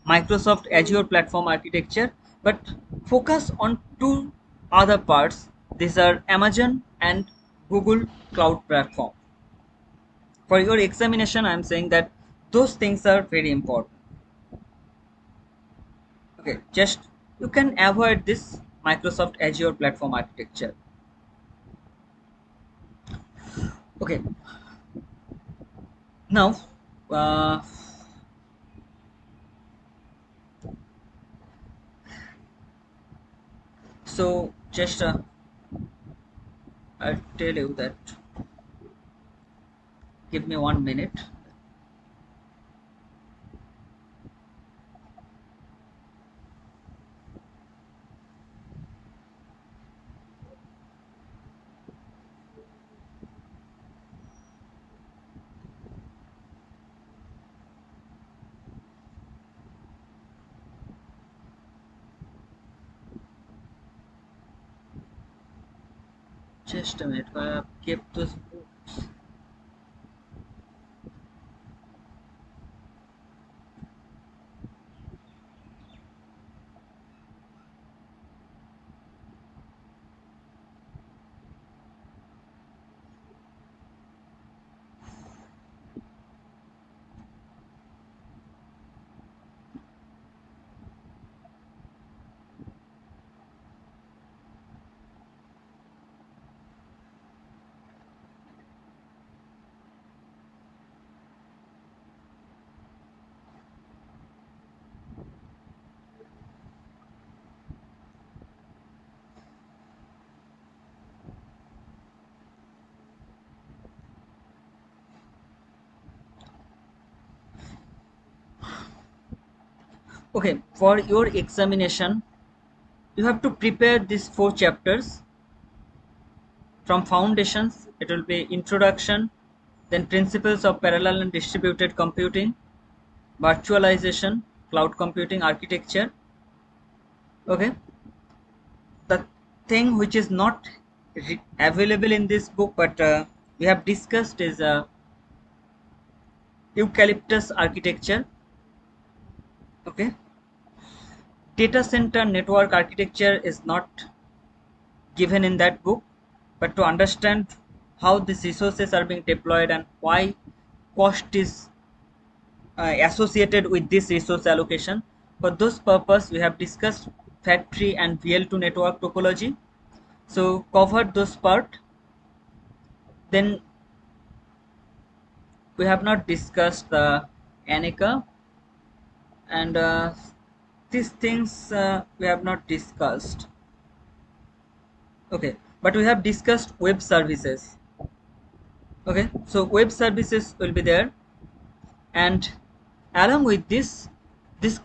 Microsoft Azure platform architecture, but focus on two other parts. These are Amazon and Google Cloud Platform. For your examination, I am saying that those things are very important. Okay, just you can avoid this Microsoft Azure platform architecture. Okay, now so just I'll tell you that, give me 1 minute. Just a minute, I have kept those books. Okay, for your examination, you have to prepare these 4 chapters. From foundations, it will be introduction, then principles of parallel and distributed computing, virtualization, cloud computing architecture. Okay, the thing which is not available in this book but we have discussed is eucalyptus architecture. Okay, data center network architecture is not given in that book, but to understand how these resources are being deployed and why cost is associated with this resource allocation, for those purpose we have discussed FAT3 and VL2 network topology. So covered those part. Then we have not discussed the Anika, and these things we have not discussed. Okay, but we have discussed web services. Okay, so web services will be there, and along with this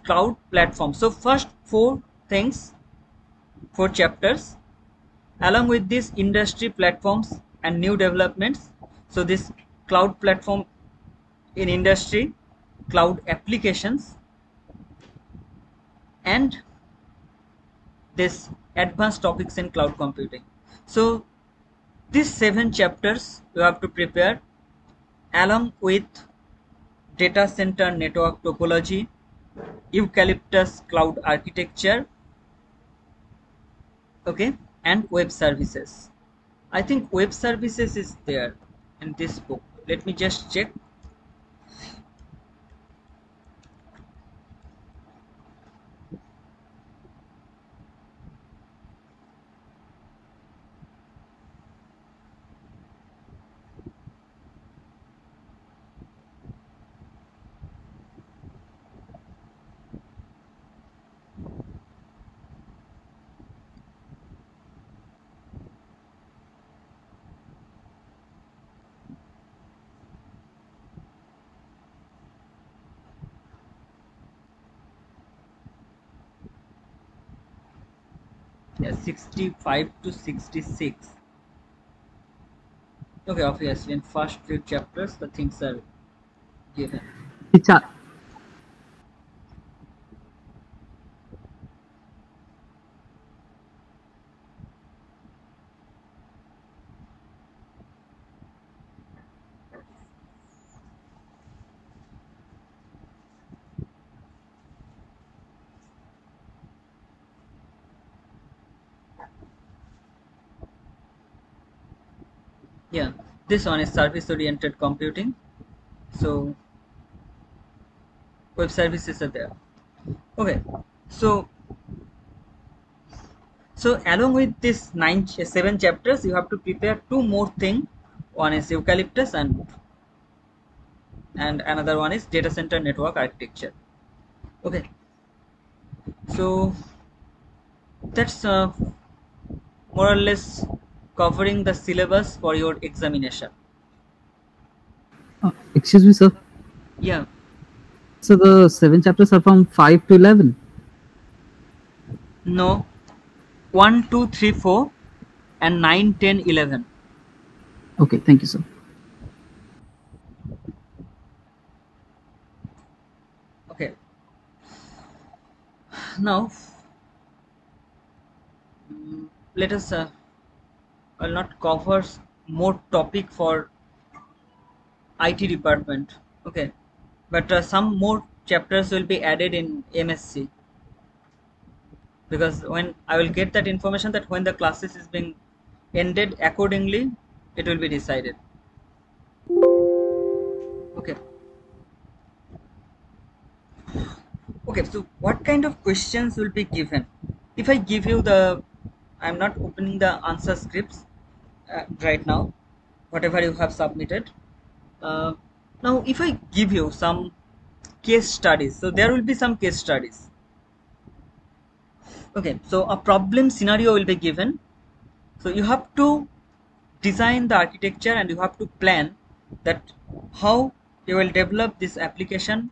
cloud platform. So first 4 things, 4 chapters, along with this industry platforms and new developments. So this cloud platform in industry, cloud applications, and this advanced topics in cloud computing. So these 7 chapters you have to prepare along with data center network topology, eucalyptus cloud architecture, okay, and web services. I think web services is there in this book. Let me just check. Yeah, 65 to 66. Okay, obviously in first few chapters the things are given. Yeah, this one is service oriented computing. So web services are there. Okay, so along with this 7 chapters you have to prepare 2 more things. One is eucalyptus and another one is data center network architecture. Okay, so that's more or less covering the syllabus for your examination. Excuse me, sir. Yeah. So the 7 chapters are from 5 to 11? No. 1, 2, 3, 4 and 9, 10, 11. Okay, thank you, sir. Okay. Now, let us I'll not cover more topic for IT department. Okay, but some more chapters will be added in MSc, because when I will get that information that when the classes is being ended, accordingly it will be decided. Okay. Okay, so what kind of questions will be given? If I give you I'm not opening the answer scripts right now, whatever you have submitted. Now if I give you some case studies, so there will be some case studies. Okay, so a problem scenario will be given. So you have to design the architecture and you have to plan that how you will develop this application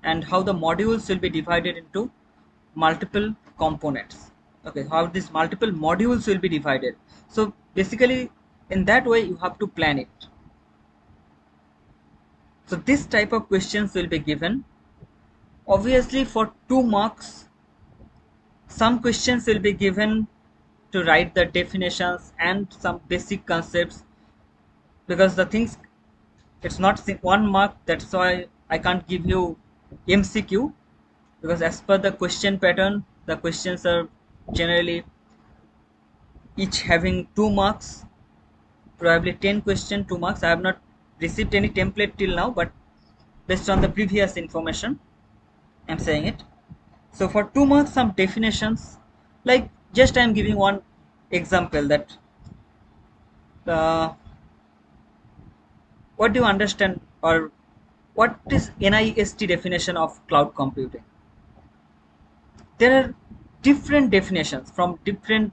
and how the modules will be divided into multiple components. Okay, how these multiple modules will be divided. So basically in that way you have to plan it. So this type of questions will be given. Obviously for 2 marks, some questions will be given to write the definitions and some basic concepts, because the things, it's not 1 mark, that's why I can't give you MCQ, because as per the question pattern, the questions are generally each having 2 marks, probably 10 question 2 marks. I have not received any template till now, but based on the previous information I'm saying it. So for 2 marks, some definitions, like just I'm giving one example, that what do you understand, or what is NIST definition of cloud computing? There are different definitions from different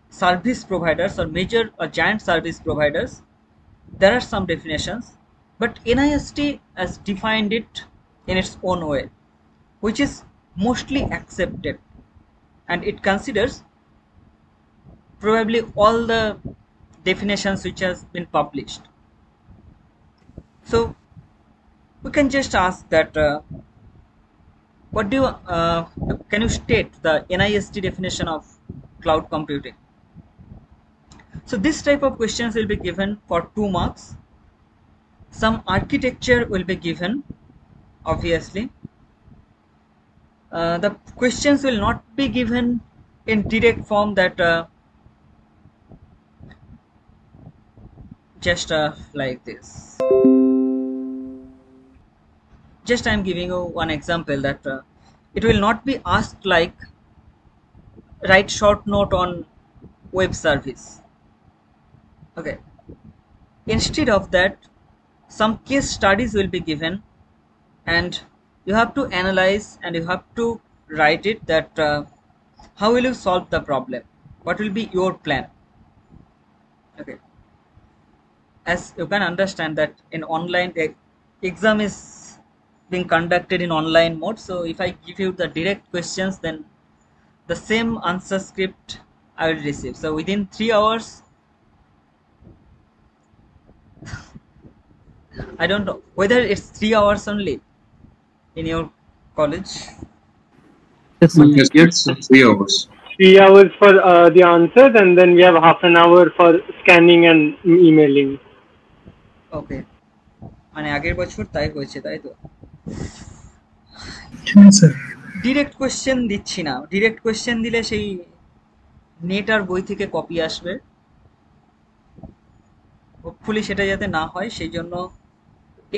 service providers or major or giant service providers. There are some definitions, but NIST has defined it in its own way, which is mostly accepted, and it considers probably all the definitions which has been published. So we can just ask that what do you can you state the NIST definition of cloud computing? So this type of questions will be given for 2 marks. Some architecture will be given, obviously. The questions will not be given in direct form, that just like this. Just I am giving you one example, that it will not be asked like write short note on web service. Okay, instead of that, some case studies will be given, and you have to analyze and you have to write it, that how will you solve the problem, what will be your plan. Okay, as you can understand that in online exam is being conducted in online mode, so if I give you the direct questions, then the same answer script I will receive. So within 3 hours, I don't know whether it's 3 hours only in your college. Yes, sir. Yes, 3 hours. 3 hours for the answers, and then we have half an hour for scanning and emailing. Okay, মানে আগের বছর তাই হয়েছে, তাই তো? Sir direct question দিচ্ছি না, direct question দিলে সেই নেট আর বই থেকে কপি আসবে, হোপফুলি সেটা যাতে না হয় সেই জন্য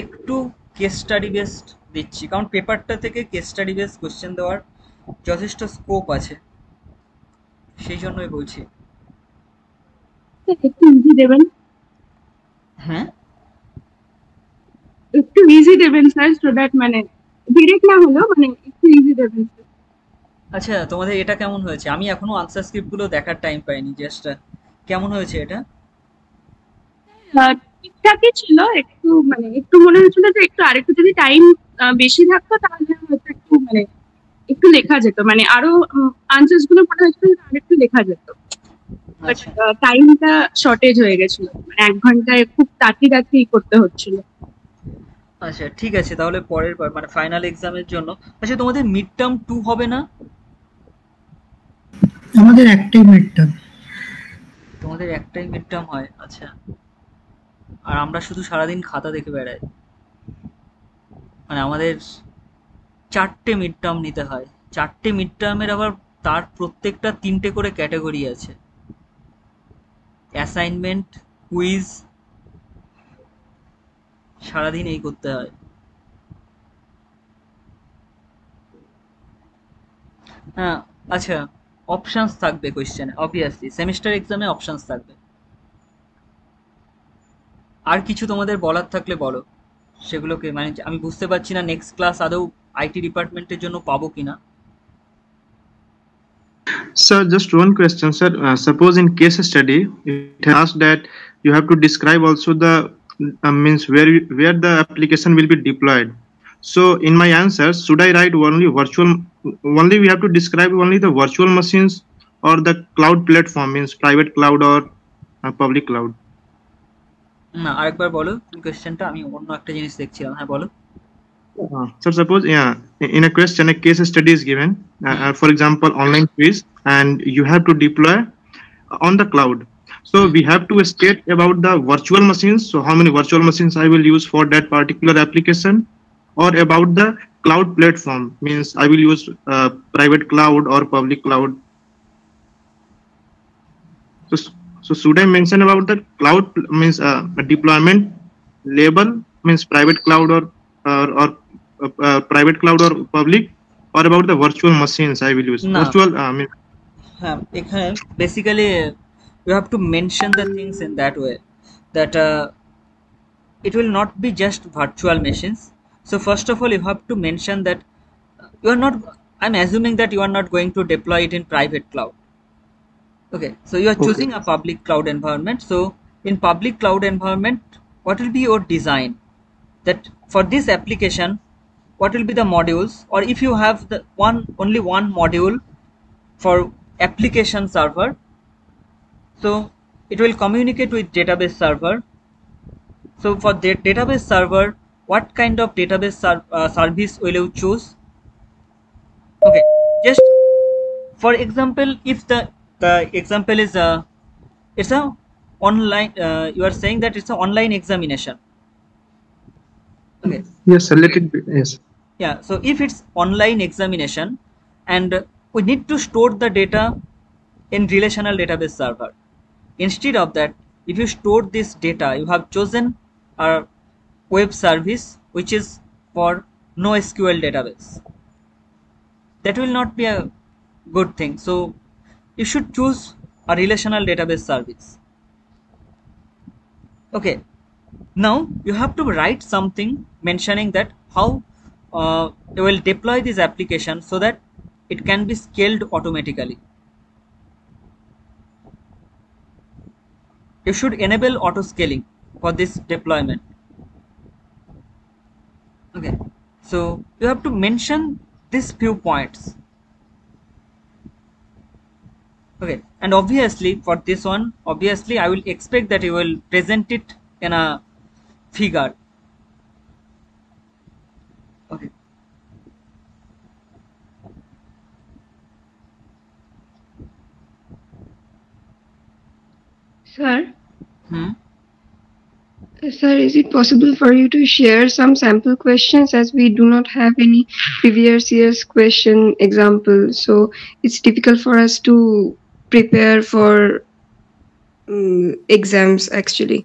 একটু কেস স্টাডি বেসড দিচ্ছি, কারণ পেপারটা থেকে কেস স্টাডি বেসড কোশ্চেন দেওয়ার যথেষ্ট স্কোপ আছে, সেই জন্যই বলছি। একটু ইজি দেবেন, হ্যাঁ একটু ইজি দেবেন স্যার, সো দ্যাট মানে ডিরেক্ট না হলেও মানে একটু ইজি দেবেন। আচ্ছা, তোমাদের এটা কেমন হয়েছে? আমি এখনো আনসার স্ক্রিপ্ট গুলো দেখার টাইম পাইনি, জাস্ট কেমন হয়েছে এটা? ঠিকঠাকই ছিল, একটু মানে একটু মনে হচ্ছিল যে একটু আরেকটু যদি টাইম বেশি থাকতো তাহলে হয়তো একটু মানে একটু লেখা যেত, মানে আরো আনসার্স গুলো মনে হচ্ছিল আরেকটু লেখা যেত, বাট টাইমটা শর্টেজ হয়ে গেছিল, মানে 1 ঘন্টায় খুব তাড়াতাড়ি করতে হচ্ছিল। আচ্ছা ঠিক আছে, তাহলে পরের বার মানে ফাইনাল এক্সামের জন্য। আচ্ছা তোমাদের মিড টার্ম 2 হবে না? আমাদের একটাই মিড টার্ম। তোমাদের একটাই মিড টার্ম হয়? আচ্ছা, আর আমরা শুধু সারাদিন খাতা দেখে বেড়াই, মানে আমাদের 4টে মিড টার্ম নিতে হয়, 4টে মিড টার্মের আবার তার প্রত্যেকটা 3টে করে ক্যাটাগরি আছে, অ্যাসাইনমেন্ট, কুইজ, সারাদিন এই করতে হয়। হ্যাঁ আচ্ছা, অপশনস থাকবে কোশ্চেনে, অবভিয়াসলি সেমিস্টার এক্সামে অপশনস থাকবে। আর কিছু তোমাদের বলার থাকলে বলো, সেগুলোকে মানে আমি বুঝতে পারছি না নেক্সট ক্লাস আদৌ আইটি ডিপার্টমেন্টের জন্য পাবো কিনা। Sir, just one question, sir. Suppose in case study, it has that you have to describe also the means where the application will be deployed. So in my answer, should I write only only we have to describe only the virtual machines or the cloud platform, means private cloud or public cloud? না আরেকবার বলো তুমি কোশ্চেনটা, আমি অন্য একটা জিনিস দেখছিলাম। হ্যাঁ বলো। So suppose in a question a case study is given, for example online quiz, and you have to deploy on the cloud. So we have to state about the virtual machines, so how many virtual machines I will use for that particular application, or about the cloud platform, means I will use private cloud or public cloud. So should I mention about the cloud, means deployment label, means private cloud or private cloud or public, or about the virtual machines I will use? No. Virtual এখানে basically you have to mention the things in that way that it will not be just virtual machines. So first of all you have to mention that you are not, I'm assuming that you are not going to deploy it in private cloud. Okay, so you are choosing a public cloud environment. So in public cloud environment, what will be your design, that for this application what will be the modules, or if you have the only one module for application server, so it will communicate with database server. So for the database server, what kind of database service will you choose? Okay, just for example, if the example is it's a online, you are saying that it's an online examination. Okay, yes, a little bit, yes. Yeah, so if it's online examination and we need to store the data in relational database server, instead of that, if you store this data, you have chosen a web service which is for NoSQL database. That will not be a good thing. So you should choose a relational database service. Okay, now you have to write something mentioning that how you will deploy this application so that it can be scaled automatically. You should enable auto scaling for this deployment. Okay, so you have to mention these few points. Okay, and obviously for this one, obviously I will expect that you will present it in a figure. Okay. Sir? Sir, is it possible for you to share some sample questions, as we do not have any previous year's question example, so it's difficult for us to prepare for exams actually.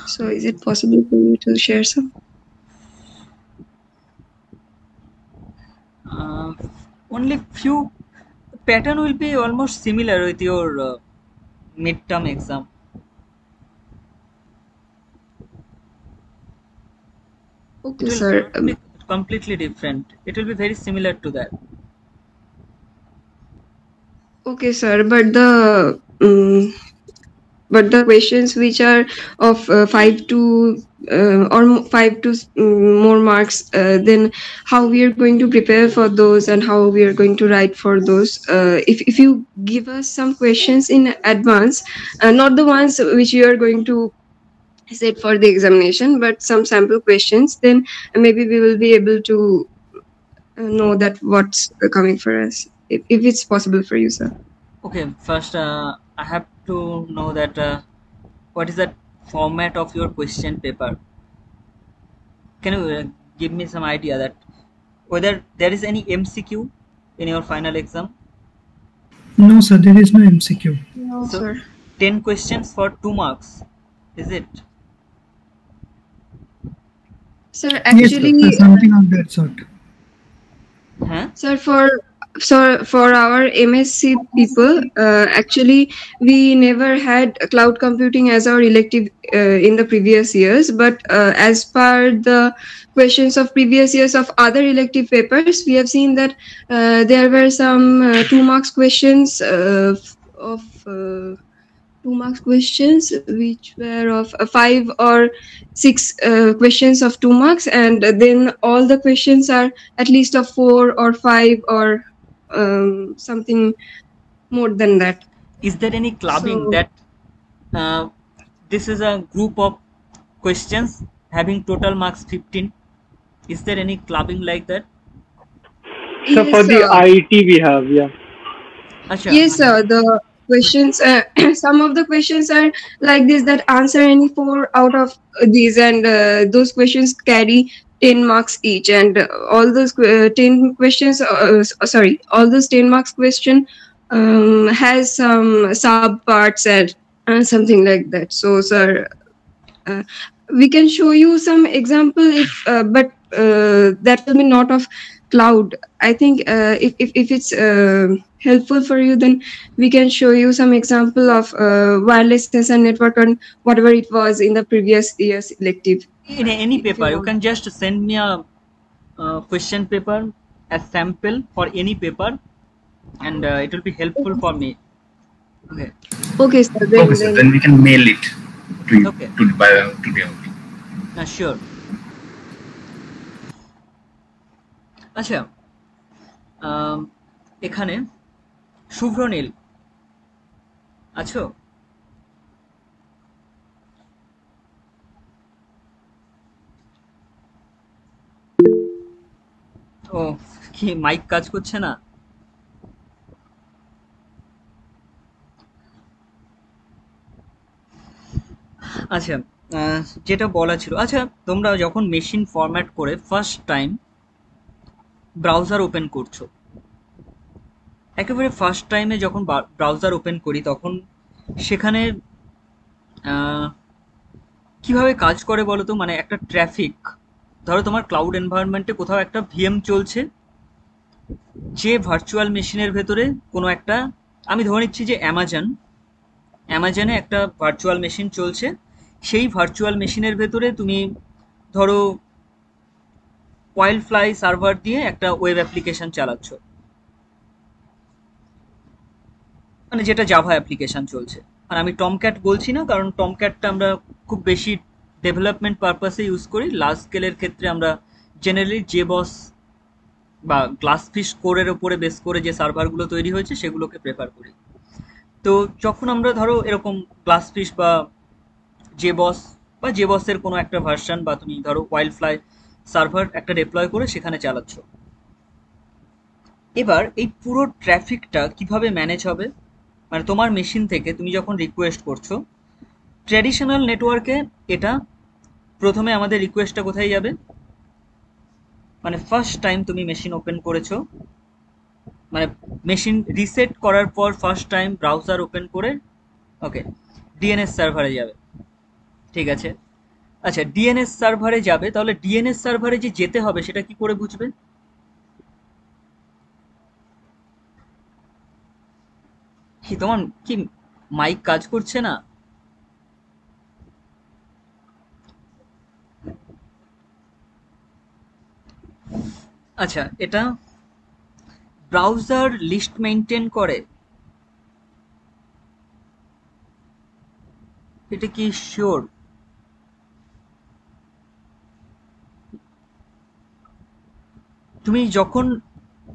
So is it possible for you to share some? Only few. Pattern will be almost similar with your midterm exam. Okay, sir. Completely different. It will be very similar to that. Okay, sir. But the questions which are of 5 to more marks, then how we are going to prepare for those and how we are going to write for those? If you give us some questions in advance, not the ones which you are going to set for the examination, but some sample questions, then maybe we will be able to know that what's coming for us, if it's possible for you, sir. Okay, first I have to know that what is the format of your question paper. Can you give me some idea that whether there is any MCQ in your final exam? No, sir, there is no MCQ. No, So sir. 10 questions for 2 marks, is it? Sir, Yes, actually, sir, something of that sort. Huh? sir, for our MSc people, actually we never had cloud computing as our elective in the previous years, but as per the questions of previous years of other elective papers, we have seen that there were some 2 marks questions of 2 marks questions which were of 5 or 6 questions of 2 marks, and then all the questions are at least of 4 or 5 or something more than that. Is there any clubbing So- that this is a group of questions having total marks 15? Is there any clubbing like that? So Yes, for the sir. IT we have, yeah. Acha, Yes, sir. The questions, some of the questions are like this, that answer any 4 out of these, and those questions carry 10 marks each, and all those 10 questions, sorry, all those 10 marks question has some sub parts and something like that. So, sir, we can show you some example if, but that will be not of cloud. I think if it's helpful for you, then we can show you some example of wireless sensor network and whatever it was in the previous year's elective. in any If you paper, you want. can just send me a question paper as sample for any paper, and it will be helpful for me. Okay. Okay, sir. Okay, sir. Then we can mail it to you Okay. by today only. Sure. আচ্ছা, এখানে শুভ্রনীল আছো? ও কি mic কাজ করছে না? আচ্ছা, যেটা বলা ছিল, আচ্ছা তোমরা যখন মেশিন ফরম্যাট করে ফার্স্ট টাইম ব্রাউজার ওপেন করছো, একেবারে ফার্স্ট টাইমে যখন ব্রাউজার ওপেন করি তখন সেখানে কিভাবে কাজ করে বলো তো? মানে একটা ট্রাফিক, ধরো তোমার ক্লাউড এনভায়রনমেন্টে কোথাও একটা ভিএম চলছে, যে ভার্চুয়াল মেশিনের ভেতরে কোনো একটা, আমি ধরে নিচ্ছি যে অ্যামাজনে একটা ভার্চুয়াল মেশিন চলছে, সেই ভার্চুয়াল মেশিনের ভেতরে তুমি ধরো ওয়াইল্ডফ্লাই সার্ভার দিয়ে একটা ওয়েব অ্যাপ্লিকেশন চালাচ্ছ, মানে যেটা জাভা অ্যাপ্লিকেশন চলছে। আর আমি টমক্যাট বলছি না, কারণ টমক্যাটটা আমরা খুব বেশি ডেভেলপমেন্ট পারপাসে ইউজ করি। লার্জ স্কেলের ক্ষেত্রে আমরা জেনারেলি জেবস বা গ্লাসফিশ কোরের ওপরে বেস করে যে সার্ভারগুলো তৈরি হয়েছে সেগুলোকে প্রেফার করি। তো যখন আমরা ধরো এরকম গ্লাসফিশ বা জেবস বা জেবসের কোনো একটা ভার্সন, বা তুমি ধরো ওয়াইল্ডফ্লাই সার্ভার একটা ডিপ্লয় করে সেখানে চালাচ্ছ, এবার এই পুরো ট্রাফিকটা কিভাবে ম্যানেজ হবে? মানে তোমার মেশিন থেকে তুমি যখন রিকোয়েস্ট করছো, ট্র্যাডিশনাল নেটওয়ার্কে এটা প্রথমে আমাদের রিকোয়েস্টটা কোথায় যাবে? মানে ফার্স্ট টাইম তুমি মেশিন ওপেন করেছো, মানে মেশিন রিসেট করার পর ফার্স্ট টাইম ব্রাউজার ওপেন করে ওকে ডিএনএস সার্ভারে যাবে, ঠিক আছে? আচ্ছা, ডিএনএস সার্ভারে যাবে, তাহলে ডিএনএস সার্ভারে যে যেতে হবে সেটা কি করে বুঝবে? কি তোমার কি মাইক কাজ করছে না? আচ্ছা, এটা ব্রাউজার লিস্ট মেইনটেইন করে, এটা কি শিওর? তুমি যখন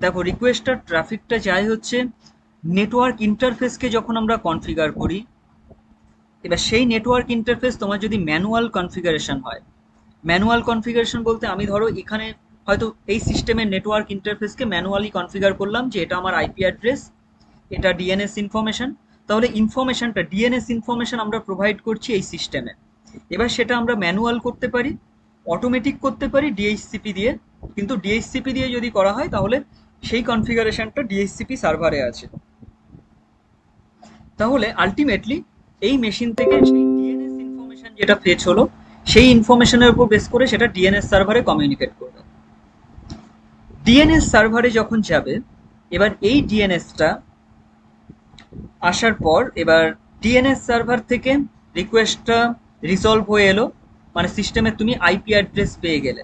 দেখো রিকোয়েস্টার ট্রাফিকটা যায় হচ্ছে নেটওয়ার্ক ইন্টারফেসকে যখন আমরা কনফিগার করি, এবার সেই নেটওয়ার্ক ইন্টারফেস তোমার যদি ম্যানুয়াল কনফিগারেশন হয়, ম্যানুয়াল কনফিগারেশন বলতে আমি ধরো এখানে হয়তো এই সিস্টেমের নেটওয়ার্ক ইন্টারফেসকে ম্যানুয়ালি কনফিগার করলাম যে এটা আমার আইপি অ্যাড্রেস, এটা ডিএনএস ইনফরমেশন, তাহলে ইনফরমেশনটা ডিএনএস ইনফরমেশন আমরা প্রোভাইড করছি এই সিস্টেমে। এবার সেটা আমরা ম্যানুয়াল করতে পারি, অটোমেটিক করতে পারি ডিএইচসিপি দিয়ে, কিন্তু ডিএইচসিপি দিয়ে যদি করা হয় তাহলে সেই কনফিগারেশনটা ডিএইচসিপি সার্ভারে আছে। তাহলে আলটিমেটলি এই মেশিন থেকে সেই ডিএনএস ইনফরমেশন যেটা ফেচ হলো, সেই ইনফরমেশনের উপর বেস করে সেটা ডিএনএস সার্ভারে কমিউনিকেট করবে। ডিএনএস সার্ভারে যখন যাবে, এবার এই ডিএনএসটা আসার পর এবার ডিএনএস সার্ভার থেকে রিকোয়েস্টটা রিসলভ হয়ে এলো, মানে সিস্টেমে তুমি আইপি অ্যাড্রেস পেয়ে গেলে।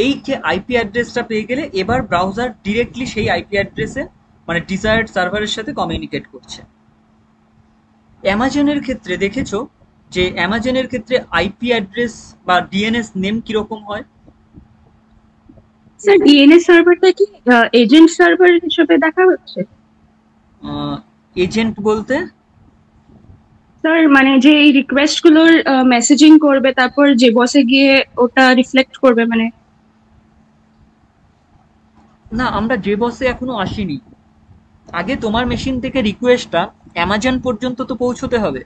এই যে আইপি অ্যাড্রেসটা পেয়ে গেলে, এবার ব্রাউজার ডিরেক্টলি সেই আইপি অ্যাড্রেসে মানে ডিজায়ার্ড সার্ভারের সাথে কমিউনিকেট করছে। অ্যামাজনের ক্ষেত্রে দেখেছো যে অ্যামাজনের ক্ষেত্রে আইপি অ্যাড্রেস বা ডিএনএস নেম কিরকম হয়? স্যার ডিএনএস সার্ভারটা কি এজেন্ট সার্ভার হিসেবে দেখা হচ্ছে? এজেন্ট বলতে? স্যার মানে যে এই রিকোয়েস্ট গুলোর মেসেজিং করবে, তারপর যে বসে গিয়ে ওটা রিফ্লেক্ট করবে, মানে না, আমরা যে বসে এখনো আসিনি। আগে তোমার মেশিন থেকে রিকোয়েস্টটা অ্যামাজন পর্যন্ত তো পৌঁছতে হবে।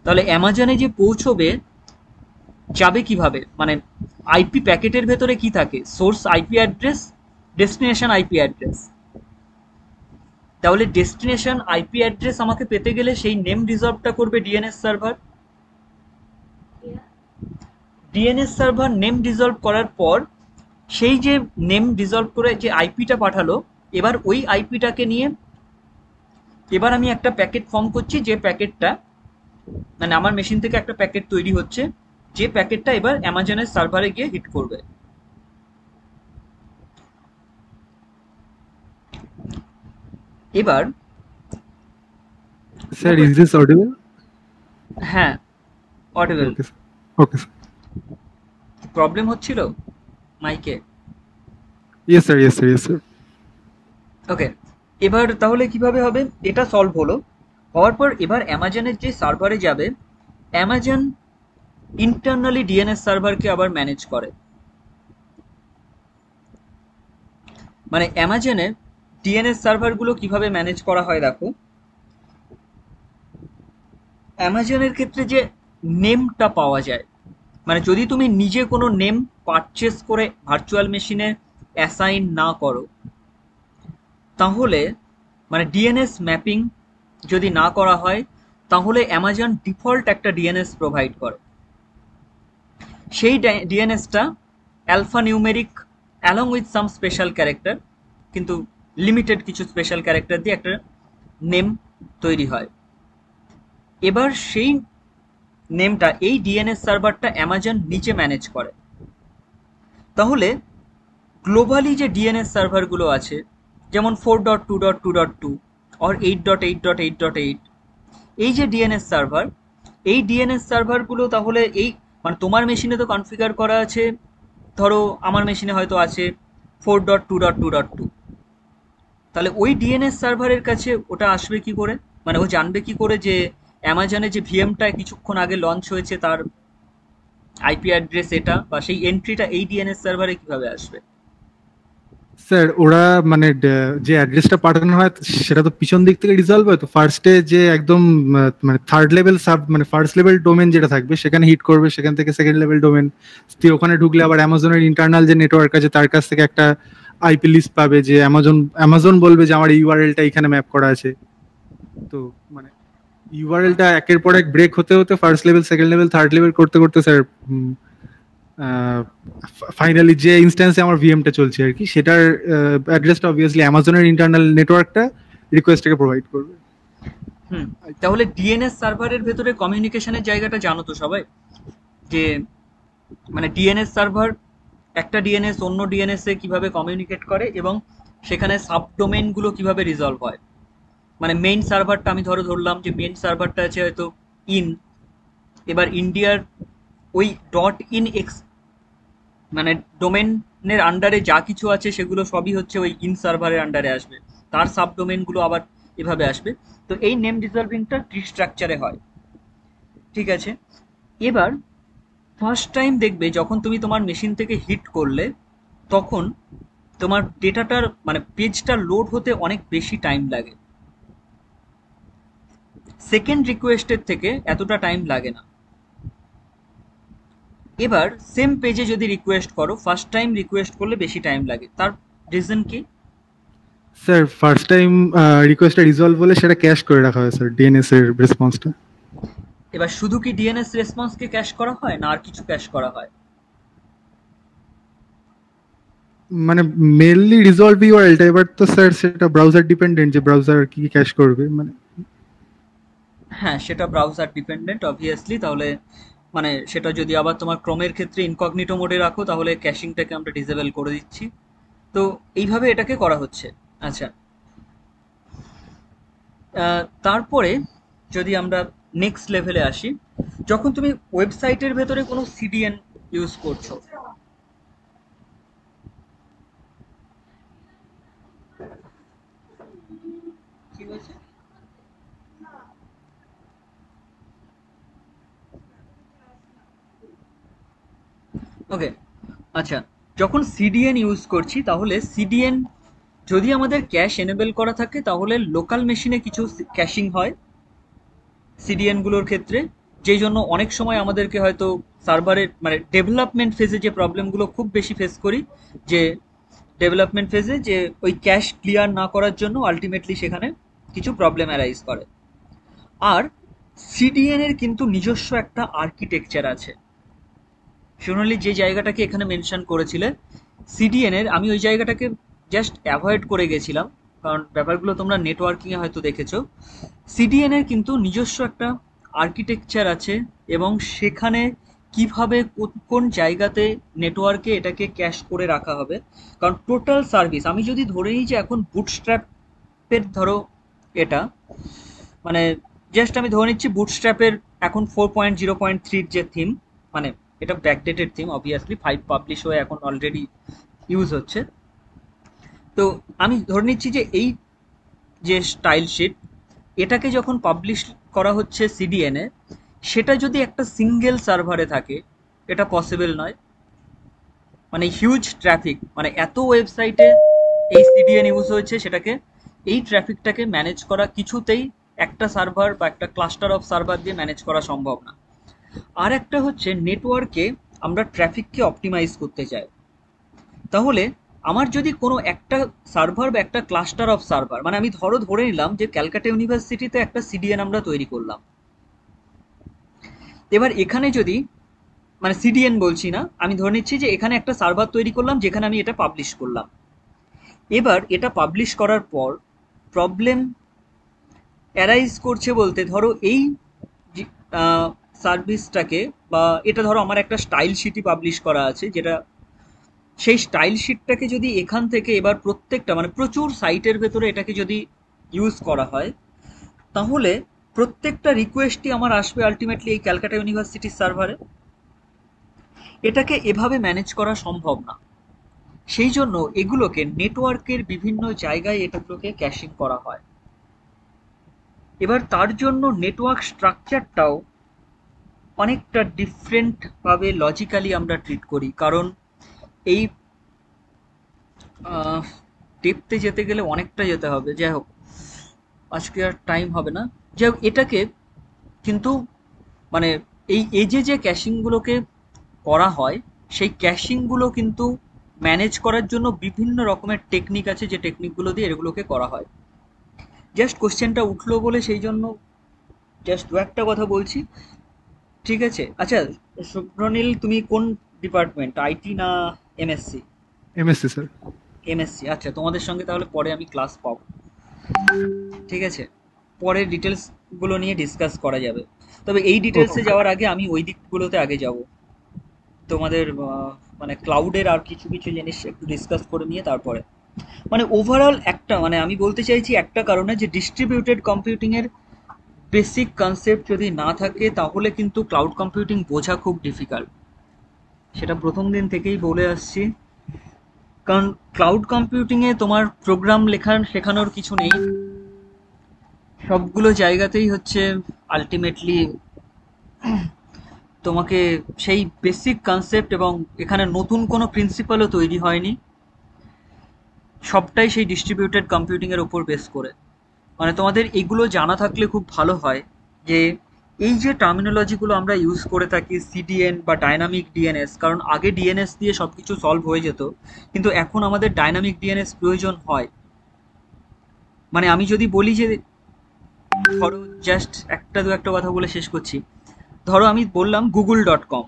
তাহলে অ্যামাজনে যে পৌঁছবে যাবে কিভাবে, মানে আইপি প্যাকেটের ভেতরে কি থাকে? Source IP address, destination IP address. তাহলে ডেস্টিনেশন আইপি অ্যাড্রেস আমাকে পেতে গেলে সেই নেম রিজলভটা করবে DNS server. DNS server name resolve করার পর সেই যে নেম রিজলভ করে যে আইপিটা পাঠালো, এবার ওই আইপিটাকে নিয়ে এবার আমি একটা প্যাকেট ফর্ম করছি, যে প্যাকেটটা মানে আমার মেশিন থেকে একটা প্যাকেট তৈরি হচ্ছে, যে প্যাকেটটা এবার অ্যামাজনের সার্ভারে গিয়ে হিট করবে। এবার স্যার ইজ দিস অডিবল? হ্যাঁ, অডিবল। Okay sir. প্রবলেম হচ্ছিল মাইকে? Yes sir, yes sir, yes sir. Okay, এবার তাহলে কিভাবে হবে? এটা সলভ হলো। হওয়ার পর এবার অ্যামাজনের যে সার্ভারে যাবে, অ্যামাজন ইন্টারনালি ডিএনএস সার্ভারকে আবার ম্যানেজ করে। মানে অ্যামাজনের ডিএনএস সার্ভারগুলো কিভাবে ম্যানেজ করা হয় দেখো। অ্যামাজনের ক্ষেত্রে যে নেমটা পাওয়া যায়, মানে যদি তুমি নিজে কোনো নেম পারচেস করে ভার্চুয়াল মেশিনে অ্যাসাইন না করো, তাহলে মানে ডিএনএস ম্যাপিং যদি না করা হয়, তাহলে অ্যামাজন ডিফল্ট একটা ডিএনএস প্রোভাইড করে। সেই ডিএনএসটা alphanumeric along with some special character, কিন্তু লিমিটেড কিছু স্পেশাল ক্যারেক্টার দিয়ে একটা নেম তৈরি হয়। এবার সেই নেমটা এই ডিএনএস সার্ভারটা অ্যামাজন নিচে ম্যানেজ করে। তাহলে গ্লোবালি যে ডিএনএস সার্ভারগুলো আছে, যেমন 4.2.2.2 or 8.8.8.8, এই যে ডিএনএস সার্ভার, এই ডিএনএস সার্ভারগুলো তাহলে এই মানে তোমার মেশিনে তো কনফিগার করা আছে, ধরো আমার মেশিনে হয়তো আছে 4.2.2.2, তাহলে ওই ডিএনএস সার্ভারের কাছে ওটা আসবে কি করে? মানে ও জানবে কি করে যে অ্যামাজনে যে ভিএমটা কিছুক্ষণ আগে লঞ্চ হয়েছে তার আইপি অ্যাড্রেস এটা, বা সেই এন্ট্রিটা এই ডিএনএস সার্ভারে কিভাবে আসবে? স্যার ওরা মানে যে অ্যাড্রেসটা পাঠানো হয় সেটা তো পিছন দিক থেকে রিজলভ হয়, তো ফার্স্টে যে একদম মানে থার্ড লেভেল সাব মানে ফার্স্ট লেভেল ডোমেন যেটা থাকবে সেখানে হিট করবে, সেখান থেকে সেকেন্ড লেভেল ডোমেন দিয়ে ওখানে ঢুকলে আবার অ্যামাজনের ইন্টারনাল যে নেটওয়ার্ক আছে তার কাছ থেকে একটা আইপি লিস্ট পাবে, যে অ্যামাজন বলবে যে আমার ইউআরএলটা এখানে ম্যাপ করা আছে। তো মানে ইউআরএলটা একের পর এক ব্রেক হতে হতে first level, second level, third level করতে করতে স্যার ফাইনালি যে ইনস্ট্যান্সে আমার ভিএমটা চলছে আর কি, সেটার অ্যাড্রেসটা অবভিয়াসলি অ্যামাজনের ইন্টারনাল নেটওয়ার্কটা রিকোয়েস্টটাকে প্রোভাইড করবে। তাহলে ডিএনএস সার্ভারের ভেতরে কমিউনিকেশনের জায়গাটা জানো তো সবাই, যে মানে ডিএনএস সার্ভার একটা ডিএনএস অন্য ডিএনএস এ কিভাবে কমিউনিকেট করে এবং সেখানে সাবডোমেইনগুলো কিভাবে রিজলভ হয়। মানে মেইন সার্ভারটা আমি ধরলাম যে মেইন সার্ভারটা আছে হয়তো ইন, এবার ইন্ডিয়ার ওই .in এক্স মানে ডোমেনের আন্ডারে যা কিছু আছে সেগুলো সবই হচ্ছে ওই ইন সার্ভারের আন্ডারে আসবে, তার সাবডোমেনগুলো আবার এভাবে আসবে। তো এই নেম রিজলভিংটা ট্রি স্ট্রাকচারে হয়, ঠিক আছে? এবার ফার্স্ট টাইম দেখবে যখন তুমি তোমার মেশিন থেকে হিট করলে, তখন তোমার ডেটাটার মানে পেজটা লোড হতে অনেক বেশি টাইম লাগে। সেকেন্ড রিকোয়েস্টের থেকে এতটা টাইম লাগে না। এবার সেম পেজে যদি রিকোয়েস্ট করো, ফার্স্ট টাইম রিকোয়েস্ট করলে বেশি টাইম লাগে, তার রিজন কি? স্যার ফার্স্ট টাইম রিকোয়েস্টটা রিজলভ হলে সেটা ক্যাশ করে রাখা হয় স্যার ডিএনএস এর রেসপন্সটা। এবার শুধু কি ডিএনএস রেসপন্সকে ক্যাশ করা হয় না আর কিছু ক্যাশ করা হয়? মানে মেইনলি রিজলভ ইউআরএলটা, এবার তো স্যার সেটা ব্রাউজার ডিপেন্ডেন্ট যে ব্রাউজার কি ক্যাশ করবে। মানে হ্যাঁ, সেটা ব্রাউজার ডিপেন্ডেন্ট অবভিয়াসলি। তাহলে মানে সেটা যদি আবার তোমার ক্রোমের ক্ষেত্রে ইনকগনিটো মোডে রাখো, তাহলে ক্যাশিংটাকে আমরা ডিসেবল করে দিচ্ছি। তো এইভাবে এটাকে করা হচ্ছে। আচ্ছা, তারপরে যদি আমরা নেক্সট লেভেলে আসি, যখন তুমি ওয়েবসাইটের ভেতরে কোনো সিডিএন ইউজ করছো, ওকে, আচ্ছা, যখন সিডিএন ইউজ করছি তাহলে সিডিএন যদি আমাদের ক্যাশ এনেবল করা থাকে তাহলে লোকাল মেশিনে কিছু ক্যাশিং হয় সিডিএনগুলোর ক্ষেত্রে, যেই জন্য অনেক সময় আমাদেরকে হয়তো সার্ভারের মানে ডেভেলপমেন্ট ফেজে যে প্রবলেমগুলো খুব বেশি ফেস করি, যে ডেভেলপমেন্ট ফেজে যে ওই ক্যাশ ক্লিয়ার না করার জন্য আলটিমেটলি সেখানে কিছু প্রবলেম অ্যারাইজ করে। আর সিডিএন এর কিন্তু নিজস্ব একটা আর্কিটেকচার আছে। সোনালি যে জায়গাটাকে এখানে মেনশন করেছিলে সিডিএন এর, আমি ওই জায়গাটাকে জাস্ট অ্যাভয়েড করে গেছিলাম কারণ ব্যাপারগুলো তোমরা নেটওয়ার্কিংয়ে হয়তো দেখেছো। সিডিএন এর কিন্তু নিজস্ব একটা আর্কিটেকচার আছে এবং সেখানে কিভাবে কোন জায়গাতে নেটওয়ার্কে এটাকে ক্যাশ করে রাখা হবে, কারণ টোটাল সার্ভিস আমি যদি ধরে নিই যে এখন বুটস্ট্র্যাপের ধরো এটা মানে জাস্ট আমি ধরে নিচ্ছি বুটস্ট্র্যাপের এখন 4.0.3 যে থিম, মানে এটা ব্যাকডেটেড থিম অবভিয়াসলি, 5 পাবলিশ হয়ে এখন অলরেডি ইউজ হচ্ছে। তো আমি ধরে নিচ্ছি যে এই যে স্টাইল শিট এটাকে যখন পাবলিশ করা হচ্ছে সিডিএন এ, সেটা যদি একটা সিঙ্গেল সার্ভারে থাকে এটা পসিবল নয়। মানে হিউজ ট্রাফিক, মানে এত ওয়েবসাইটে এই সিডিএন ইউজ হয়েছে, সেটাকে এই ট্রাফিকটাকে ম্যানেজ করা কিছুতেই একটা সার্ভার বা একটা ক্লাস্টার অফ সার্ভার দিয়ে ম্যানেজ করা সম্ভব না। আর একটা হচ্ছে নেটওয়ার্কে আমরা ট্রাফিককে অপটিমাইজ করতে চাই, তাহলে আমার যদি কোনো একটা সার্ভার বা একটা ক্লাস্টার অফ সার্ভার, মানে আমি ধরে নিলাম যে ক্যালকাটা ইউনিভার্সিটিতে একটা সিডিএন আমরা তৈরি করলাম, এবার এখানে যদি মানে সিডিএন বলছি না, আমি ধরে নিচ্ছি যে এখানে একটা সার্ভার তৈরি করলাম যেখানে আমি এটা পাবলিশ করলাম। এবার এটা পাবলিশ করার পর প্রবলেম অ্যারাইজ করছে বলতে, ধরো এই সার্ভিসটাকে বা এটা ধরো আমার একটা স্টাইল শিটই পাবলিশ করা আছে, যেটা সেই স্টাইল শিটটাকে যদি এখান থেকে এবার প্রত্যেকটা মানে প্রচুর সাইটের ভেতরে এটাকে যদি ইউজ করা হয়, তাহলে প্রত্যেকটা রিকোয়েস্টই আমার আসবে আলটিমেটলি এই ক্যালকাটা ইউনিভার্সিটির সার্ভারে। এটাকে এভাবে ম্যানেজ করা সম্ভব না, সেই জন্য এগুলোকে নেটওয়ার্কের বিভিন্ন জায়গায় এটাগুলোকে ক্যাশিং করা হয়। এবার তার জন্য নেটওয়ার্ক স্ট্রাকচারটাও অনেকটা ডিফারেন্ট ভাবে লজিক্যালি আমরা ট্রিট করি, কারণ এই ডেপথে যেতে গেলে অনেকটা যেতে হবে, যাই হোক আজকে আর টাইম হবে না। যাই হোক এটাকে কিন্তু মানে এই যে ক্যাশিংগুলোকে করা হয়, সেই ক্যাশিংগুলো কিন্তু ম্যানেজ করার জন্য বিভিন্ন রকমের টেকনিক আছে, যে টেকনিকগুলো দিয়ে এগুলোকে করা হয়। জাস্ট কোশ্চেনটা উঠলো বলে সেই জন্য জাস্ট দু একটা কথা বলছি, ঠিক আছে? আচ্ছা শুভ্রনীল, তুমি কোন ডিপার্টমেন্ট, আইটি না এমএসসি? MSc sir. এমএসসি, আচ্ছা, তোমাদের সঙ্গে তাহলে পরে আমি ক্লাস পাবো, ঠিক আছে? পরে ডিটেলসগুলো নিয়ে ডিসকাস করা যাবে, তবে এই ডিটেলসে যাওয়ার আগে আমি ওই দিকগুলোতে আগে যাব, তোমাদের মানে ক্লাউডের আর কিছু কিছু জিনিস একটু ডিসকাস করে নিয়ে তারপরে মানে ওভারঅল একটা মানে আমি বলতে চাইছি একটা কারণে যে ডিস্ট্রিবিউটেড কম্পিউটিংয়ের বেসিক কনসেপ্ট যদি না থাকে তাহলে কিন্তু ক্লাউড কম্পিউটিং বোঝা খুব ডিফিকাল্ট, সেটা প্রথম দিন থেকেই বলে আসছি। কারণ ক্লাউড কম্পিউটিংয়ে তোমার প্রোগ্রাম শেখানোর কিছু নেই, সবগুলো জায়গাতেই হচ্ছে আলটিমেটলি তোমাকে সেই বেসিক কনসেপ্ট, এবং এখানে নতুন কোনো প্রিন্সিপালও তৈরি হয়নি, সবটাই সেই ডিস্ট্রিবিউটেড কম্পিউটিংয়ের ওপর বেস করে। মানে তোমাদের এগুলো জানা থাকলে খুব ভালো হয় যে এই যে টার্মিনোলজিগুলো আমরা ইউজ করে থাকি সিডিএন বা ডাইনামিক ডিএনএস, কারণ আগে ডিএনএস দিয়ে সব কিছু সলভ হয়ে যেত, কিন্তু এখন আমাদের ডাইনামিক ডিএনএস প্রয়োজন হয়। মানে আমি যদি বলি যে ধরো জাস্ট দু একটা কথা বলে শেষ করছি, ধরো আমি বললাম google.com,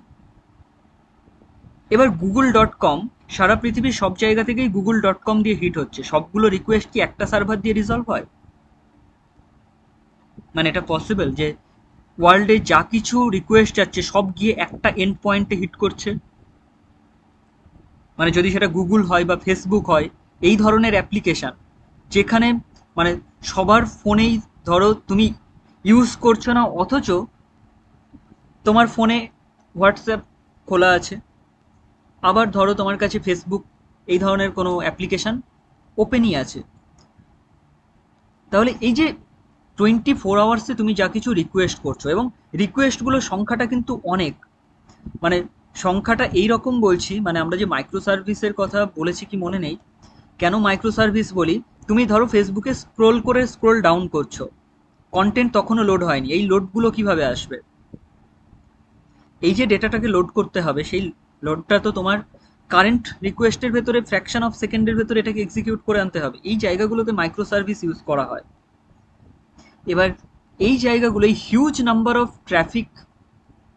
এবার google.com সারা পৃথিবীর সব জায়গা থেকেই google.com দিয়ে হিট হচ্ছে, সবগুলো রিকোয়েস্ট কি একটা সার্ভার দিয়ে রিজলভ হয়? মানে এটা পসিবল যে ওয়ার্ল্ডে যা কিছু রিকোয়েস্ট যাচ্ছে সব গিয়ে একটা এন্ড পয়েন্টে হিট করছে? মানে যদি সেটা গুগল হয় বা ফেসবুক হয়, এই ধরনের অ্যাপ্লিকেশন যেখানে মানে সবার ফোনেই ধরো তুমি ইউজ করছো না, অথচ তোমার ফোনে হোয়াটসঅ্যাপ খোলা আছে, আবার ধরো তোমার কাছে ফেসবুক এই ধরনের কোনো অ্যাপ্লিকেশন ওপেনই আছে, তাহলে এই যে 24 আওয়ার্সে তুমি যা কিছু রিকোয়েস্ট করছো, এবং রিকোয়েস্টগুলোর সংখ্যাটা কিন্তু অনেক, মানে সংখ্যাটা এই রকম বলছি, মানে আমরা যে মাইক্রো সার্ভিসের কথা বলেছি কি মনে নেই? কেন মাইক্রো সার্ভিস বলি? তুমি ধরো ফেসবুকে স্ক্রোল ডাউন করছো, কন্টেন্ট তখনও লোড হয়নি, এই লোডগুলো কিভাবে আসবে? এই যে ডেটাটাকে লোড করতে হবে, সেই লোডটা তো তোমার কারেন্ট রিকোয়েস্টের ভেতরে ফ্র্যাকশন অফ সেকেন্ডের ভেতরে এটাকে এক্সিকিউট করে আনতে হবে। এই জায়গাগুলোতে মাইক্রো সার্ভিস ইউজ করা হয়। এবার এই জায়গাগুলো, এই হিউজ নাম্বার অফ ট্রাফিক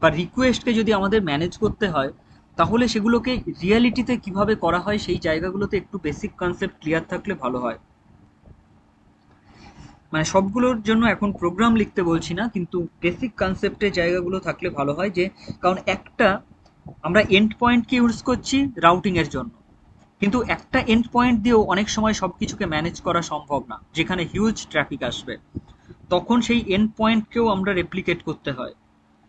বা রিকোয়েস্টকে যদি আমাদের ম্যানেজ করতে হয়, তাহলে সেগুলোকে রিয়ালিটিতে কিভাবে করা হয় সেই জায়গাগুলোতে একটু বেসিক কনসেপ্ট ক্লিয়ার থাকলে ভালো হয়। মানে সবগুলোর জন্য এখন প্রোগ্রাম লিখতে বলছি না, কিন্তু বেসিক কনসেপ্টের জায়গাগুলো থাকলে ভালো হয়। যে কারণ একটা আমরা এন্ড পয়েন্টকে ইউজ করছি রাউটিং এর জন্য, কিন্তু একটা এন্ড পয়েন্ট দিয়েও অনেক সময় সব কিছুকে ম্যানেজ করা সম্ভব না। যেখানে হিউজ ট্রাফিক আসবে তখন সেই এন্ড পয়েন্টকেও আমরা রেপ্লিকেট করতে হয়,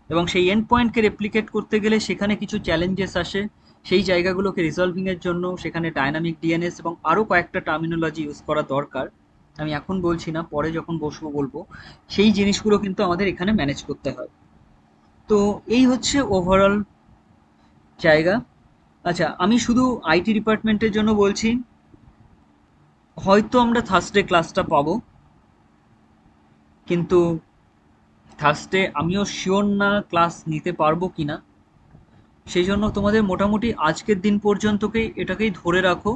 এবং সেই এন্ড পয়েন্টকে রেপ্লিকেট করতে গেলে সেখানে কিছু চ্যালেঞ্জেস আসে। সেই জায়গাগুলোকে রিজলভিং এর জন্য সেখানে ডায়নামিক ডিএনএস এবং আরও কয়েকটা টার্মিনোলজি ইউজ করা দরকার। আমি এখন বলছি না, পরে যখন বসবো বলবো। সেই জিনিসগুলো কিন্তু আমাদের এখানে ম্যানেজ করতে হয়। তো এই হচ্ছে ওভারঅল জায়গা। আচ্ছা, আমি শুধু আইটি ডিপার্টমেন্টের জন্য বলছি, হয়তো আমরা থার্সডে ক্লাসটা পাবো, কিন্তু থার্সডে আমিও শিওর না ক্লাস নিতে পারবো কিনা। সেই জন্য তোমাদের মোটামুটি আজকের দিন পর্যন্তকেই এটাকেই ধরে রাখো,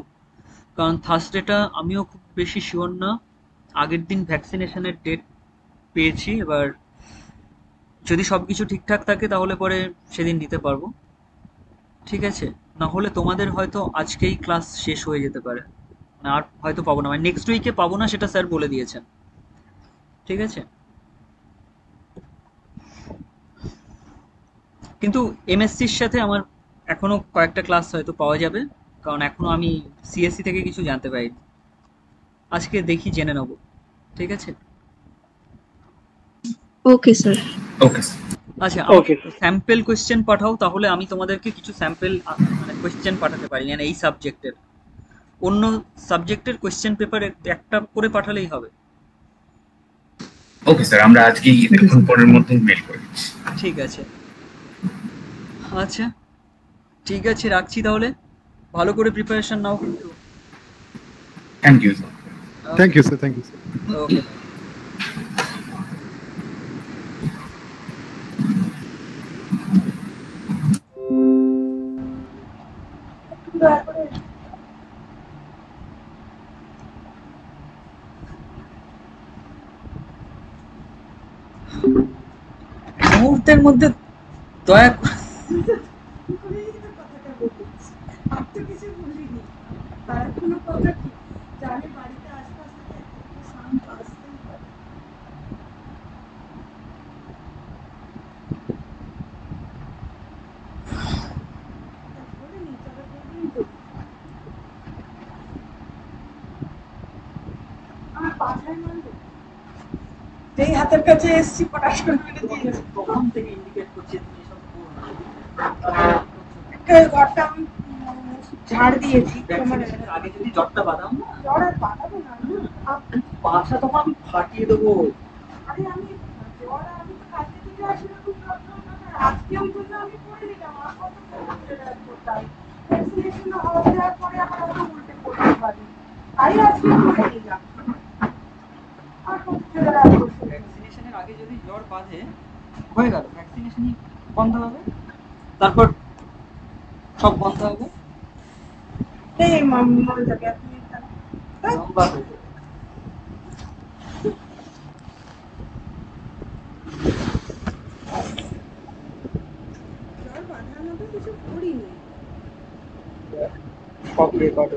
কারণ থার্সডেটা আমিও খুব বেশি শিওর না। আগের দিন ভ্যাকসিনেশনের ডেট পেয়েছি, এবার যদি সব কিছু ঠিকঠাক থাকে তাহলে পরে সেদিন নিতে পারবো, ঠিক আছে? না হলে তোমাদের হয়তো আজকেই ক্লাস শেষ হয়ে যেতে পারে, মানে আর হয়তো পাবো না, মানে নেক্সট উইকে পাবো না, সেটা স্যার বলে দিয়েছেন, ঠিক আছে? কিন্তু এমএসসির সাথে আমার এখনো কয়েকটা ক্লাস হয়তো পাওয়া যাবে, কারণ এখনো আমি সিএসসি থেকে কিছু জানতে পারিনি। আজকে দেখি জেনে নেব, ঠিক আছে? Okay sir. ওকে আচ্ছা, স্যাম্পল কোয়েশ্চেন পাঠাও, তাহলে আমি তোমাদেরকে কিছু স্যাম্পল মানে কোয়েশ্চেন পাঠাতে পারি, মানে এই সাবজেক্টের। অন্য সাবজেক্টের কোয়েশ্চেন পেপার একটা করে পাঠালেই হবে। ওকে স্যার, আমরা আজকেই এখন পরের মধ্যে মেল করে দিচ্ছি। ঠিক আছে, আচ্ছা ঠিক আছে, রাখছি তাহলে। ভালো করে প্রিপারেশন নাও কিন্তু। Thank you sir. Thank you sir. Thank you sir. Okay. মুহূর্তের মধ্যে দয়া করে যেই হাতের কাছে এসছি পটাশ করে মেরে দিয়েছি। তখন থেকে ইন্ডিকেট করছে তুমি এসব ঘরটা আমি ঝাড় দিয়েছি। আগে যদি জটটা বাদাম না, জ্বর আর বাঁধাবো না, বাসা তখন আমি ফাটিয়ে দেবো। আরে আমি জ্বর, আমি তো কালকে থেকে আসলে খুব যত্ন, আজকে ওই জন্য আমি করে দিলাম। আর কত ভ্যাকসিনেশন হওয়ার পরে আমার অত উল্টে পড়তে পারি, তাই আজকে করে দিলাম। আর ভ্যাকসিনেশনের আগে যদি জ্বর বাঁধে, হয়ে গেল, ভ্যাকসিনেশনই বন্ধ হবে, তারপর সব বন্ধ হবে। এই মরে যাবে আপনি লম্বা হয়ে যাবে। জ্বর বাঁধার মতো কিছু করিনি। সব রেকর্ড